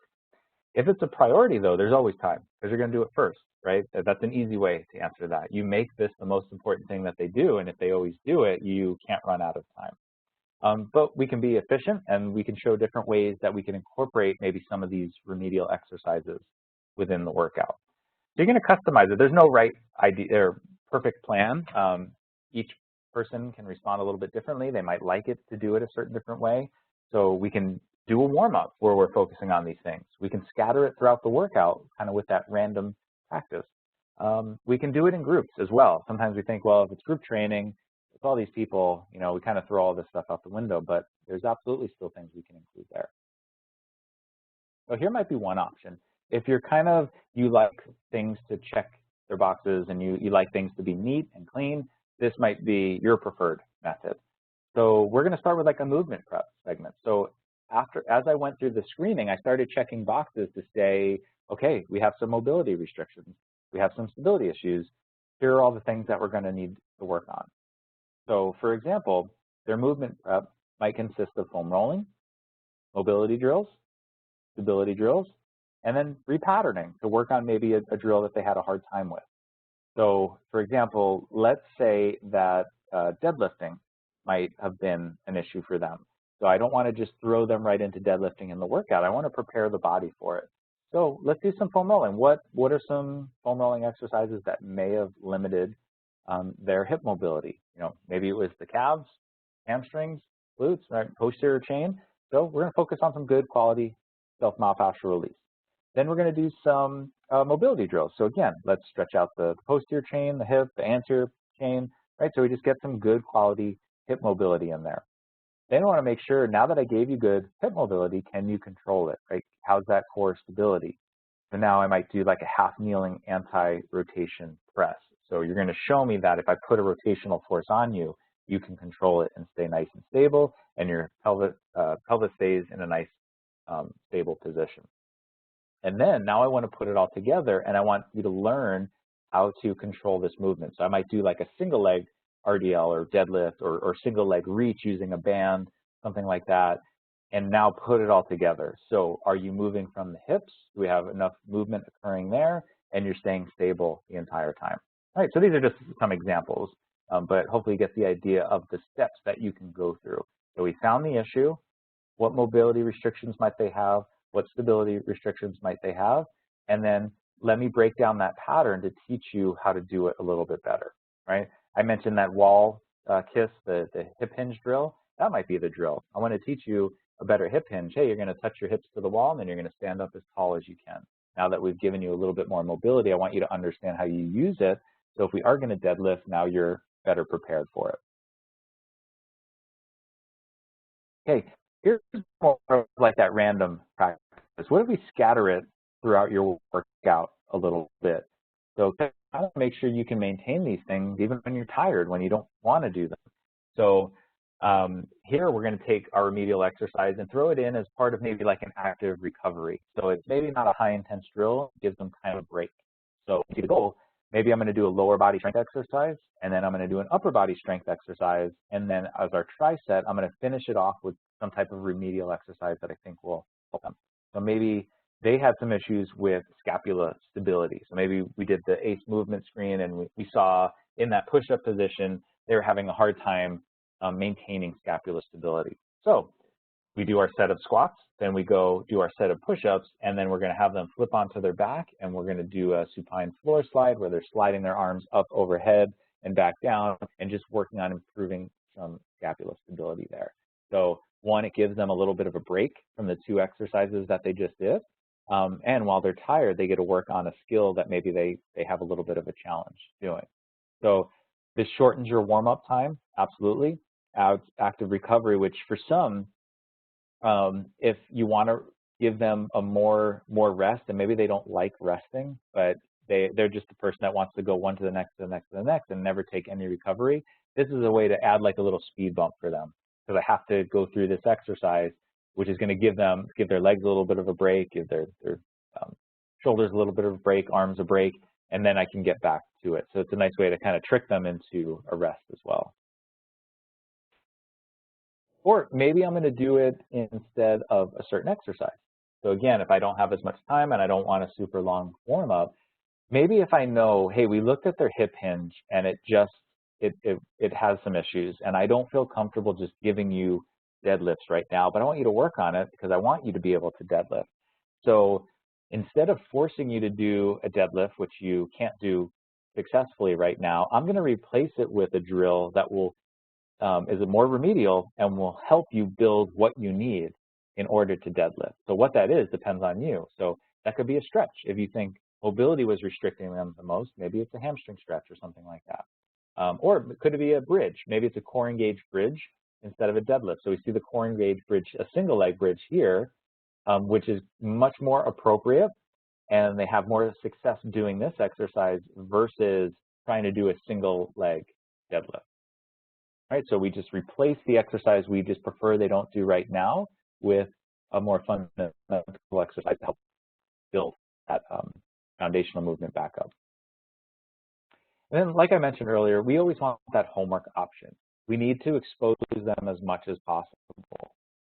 If it's a priority, though, there's always time because you're going to do it first, right? That's an easy way to answer that. You make this the most important thing that they do, and if they always do it, you can't run out of time. But we can be efficient, and we can show different ways that we can incorporate maybe some of these remedial exercises within the workout. So you're going to customize it. There's no right idea or perfect plan. Each person can respond a little bit differently. They might like it to do it a certain different way. So we can do a warm-up where we're focusing on these things. We can scatter it throughout the workout, kind of with that random practice. We can do it in groups as well. Sometimes we think, well, if it's group training, with all these people, we kind of throw all this stuff out the window, but there's absolutely still things we can include there. So here might be one option. If you're you like things to check their boxes and you like things to be neat and clean, this might be your preferred method. So we're going to start with like a movement prep segment. So as I went through the screening, I started checking boxes to say, okay, we have some mobility restrictions, we have some stability issues. Here are all the things that we're going to need to work on. So for example, their movement prep might consist of foam rolling, mobility drills, stability drills, and then repatterning to work on maybe a drill that they had a hard time with. So for example, let's say that deadlifting might have been an issue for them. So I don't want to just throw them right into deadlifting in the workout. I want to prepare the body for it. So let's do some foam rolling. What are some foam rolling exercises that may have limited their hip mobility? Maybe it was the calves, hamstrings, glutes, right, posterior chain. So we're going to focus on some good quality self-myofascial release. Then we're going to do some mobility drills. So again, let's stretch out the posterior chain, the hip, the anterior chain, right? So we just get some good quality hip mobility in there. Then I want to make sure, now that I gave you good hip mobility, can you control it, right? How's that core stability? So now I might do like a half kneeling anti-rotation press. So you're going to show me that if I put a rotational force on you, you can control it and stay nice and stable, and your pelvis stays in a nice stable position. And then now I want to put it all together, and I want you to learn how to control this movement. So I might do like a single leg RDL or deadlift or single leg reach using a band, something like that, and now put it all together. So are you moving from the hips? Do we have enough movement occurring there? And you're staying stable the entire time. All right, so these are just some examples, but hopefully you get the idea of the steps that you can go through. So we found the issue. What mobility restrictions might they have? What stability restrictions might they have? And then let me break down that pattern to teach you how to do it a little bit better, right? I mentioned that wall kiss, the hip hinge drill. That might be the drill. I want to teach you a better hip hinge. Hey, you're going to touch your hips to the wall, and then you're going to stand up as tall as you can. Now that we've given you a little bit more mobility, I want you to understand how you use it. So if we are going to deadlift, now you're better prepared for it. Okay, here's more like that random practice. What if we scatter it throughout your workout a little bit? So I want to make sure you can maintain these things even when you're tired, when you don't want to do them. So here we're going to take our remedial exercise and throw it in as part of maybe like an active recovery. So it's maybe not a high intense drill, it gives them kind of a break. So the goal maybe I'm going to do a lower body strength exercise, and then I'm going to do an upper body strength exercise, and then as our tri-set, I'm going to finish it off with some type of remedial exercise that I think will help them. So maybe they had some issues with scapula stability. So maybe we did the ACE movement screen, and we saw in that push-up position, they were having a hard time maintaining scapula stability. So we do our set of squats, then we go do our set of push-ups, and then we're going to have them flip onto their back, and we're going to do a supine floor slide where they're sliding their arms up overhead and back down, and just working on improving some scapula stability there. So one, it gives them a little bit of a break from the 2 exercises that they just did, and while they're tired, they get to work on a skill that maybe they have a little bit of a challenge doing. So this shortens your warm-up time, absolutely. Active recovery, which for some, if you want to give them a more rest, and maybe they don't like resting, but they're just the person that wants to go one to the next, to the next, to the next, and never take any recovery. This is a way to add like a little speed bump for them, because I have to go through this exercise, which is going to give their legs a little bit of a break, give their shoulders a little bit of a break, arms a break, and then I can get back to it. So it's a nice way to kind of trick them into a rest as well. Or maybe I'm going to do it instead of a certain exercise. So again, if I don't have as much time and I don't want a super long warm up, maybe if I know, hey, we looked at their hip hinge and it has some issues, and I don't feel comfortable just giving you deadlifts right now, but I want you to work on it because I want you to be able to deadlift. So instead of forcing you to do a deadlift, which you can't do successfully right now, I'm going to replace it with a drill that will is more remedial and will help you build what you need in order to deadlift. So what that is depends on you. So that could be a stretch. If you think mobility was restricting them the most, maybe it's a hamstring stretch or something like that. Or could it be a bridge? Maybe it's a core engaged bridge instead of a deadlift. So we see the core engaged bridge, a single leg bridge here, which is much more appropriate, and they have more success doing this exercise versus trying to do a single leg deadlift. Right, so we just replace the exercise we just prefer they don't do right now with a more fundamental exercise to help build that foundational movement back up. And then, like I mentioned earlier, we always want that homework option. We need to expose them as much as possible.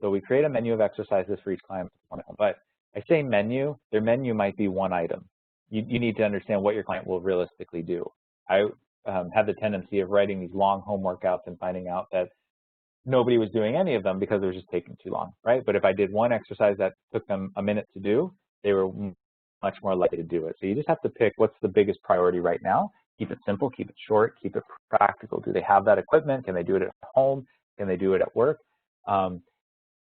So we create a menu of exercises for each client. But I say menu, their menu might be one item. You need to understand what your client will realistically do. I had the tendency of writing these long home workouts and finding out that nobody was doing any of them because it was just taking too long, right? But if I did one exercise that took them a minute to do, they were much more likely to do it. So you just have to pick what's the biggest priority right now. Keep it simple, keep it short, keep it practical. Do they have that equipment? Can they do it at home? Can they do it at work?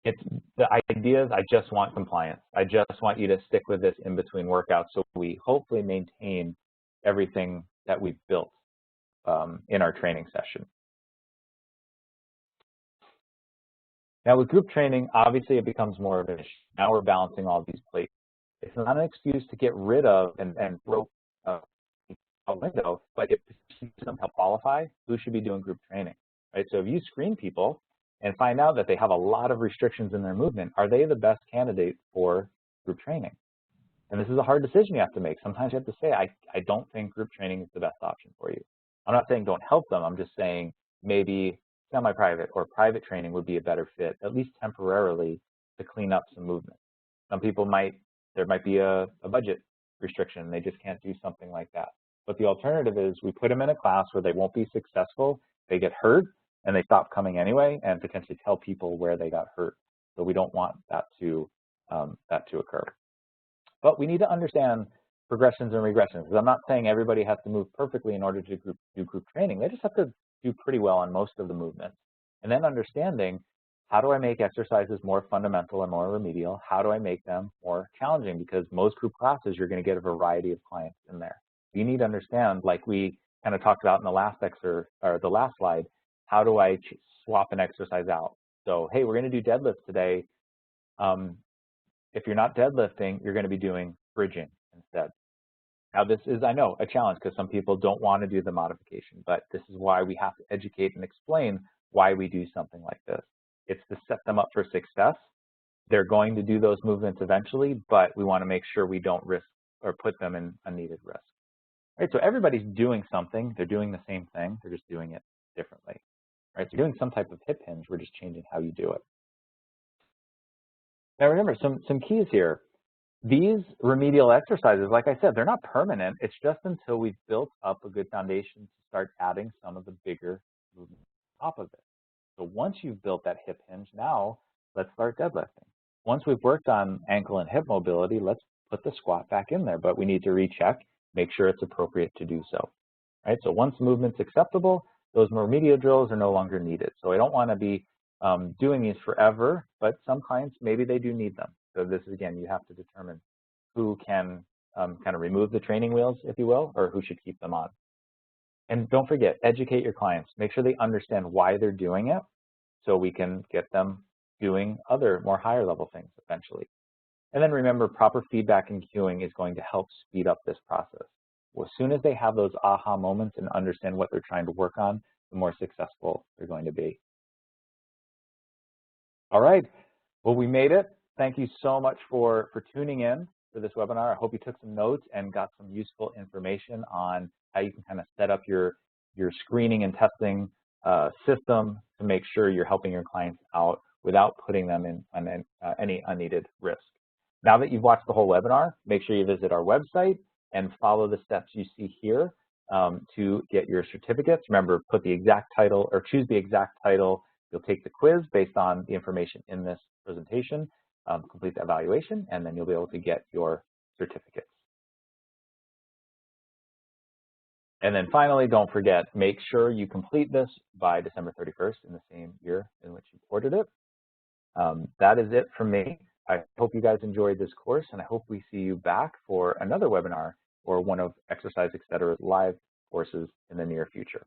It's the ideas, I just want compliance. I just want you to stick with this in between workouts so we hopefully maintain everything that we've built in our training session. Now with group training, obviously it becomes more of an issue. Now we're balancing all these plates. It's not an excuse to get rid of and throw a window, but it doesn't help qualify who should be doing group training, right? So if you screen people and find out that they have a lot of restrictions in their movement, are they the best candidate for group training? And this is a hard decision you have to make. Sometimes you have to say, I don't think group training is the best option for you. I'm not saying don't help them. I'm just saying maybe semi-private or private training would be a better fit, at least temporarily, to clean up some movement. Some people there might be a budget restriction. They just can't do something like that. But the alternative is we put them in a class where they won't be successful, they get hurt, and they stop coming anyway, and potentially tell people where they got hurt. So we don't want that to occur. But we need to understand progressions and regressions. Because I'm not saying everybody has to move perfectly in order to do group training. They just have to do pretty well on most of the movements. And then understanding, how do I make exercises more fundamental and more remedial? How do I make them more challenging? Because most group classes, you're going to get a variety of clients in there. You need to understand, like we kind of talked about in the last slide, how do I swap an exercise out? So, hey, we're going to do deadlifts today. If you're not deadlifting, you're going to be doing bridging instead. Now, this is, I know, a challenge because some people don't want to do the modification, but this is why we have to educate and explain why we do something like this. It's to set them up for success. They're going to do those movements eventually, but we want to make sure we don't risk or put them in unneeded risk. right? So everybody's doing something. They're doing the same thing. They're just doing it differently, right? So you're doing some type of hip hinge. We're just changing how you do it. Now remember, some keys here. These remedial exercises, like I said, they're not permanent. It's just until we've built up a good foundation to start adding some of the bigger movements on top of it. So once you've built that hip hinge, now let's start deadlifting. Once we've worked on ankle and hip mobility, let's put the squat back in there, but we need to recheck, make sure it's appropriate to do so. Right? So once movement's acceptable, those remedial drills are no longer needed. So I don't want to be doing these forever, but some clients, maybe they do need them. So this is, again, you have to determine who can kind of remove the training wheels, if you will, or who should keep them on. And don't forget, educate your clients. Make sure they understand why they're doing it so we can get them doing other more higher level things eventually. And then remember, proper feedback and cueing is going to help speed up this process. Well, as soon as they have those aha moments and understand what they're trying to work on, the more successful they're going to be. All right, well, we made it. Thank you so much for tuning in for this webinar. I hope you took some notes and got some useful information on how you can kind of set up your screening and testing system to make sure you're helping your clients out without putting them in any unneeded risk. Now that you've watched the whole webinar, make sure you visit our website and follow the steps you see here to get your certificates. Remember, put the exact title or choose the exact title. You'll take the quiz based on the information in this presentation, complete the evaluation, and then you'll be able to get your certificates. And then finally, don't forget, make sure you complete this by December 31st in the same year in which you ordered it. That is it from me. I hope you guys enjoyed this course, and I hope we see you back for another webinar or one of Exercise Etc's live courses in the near future.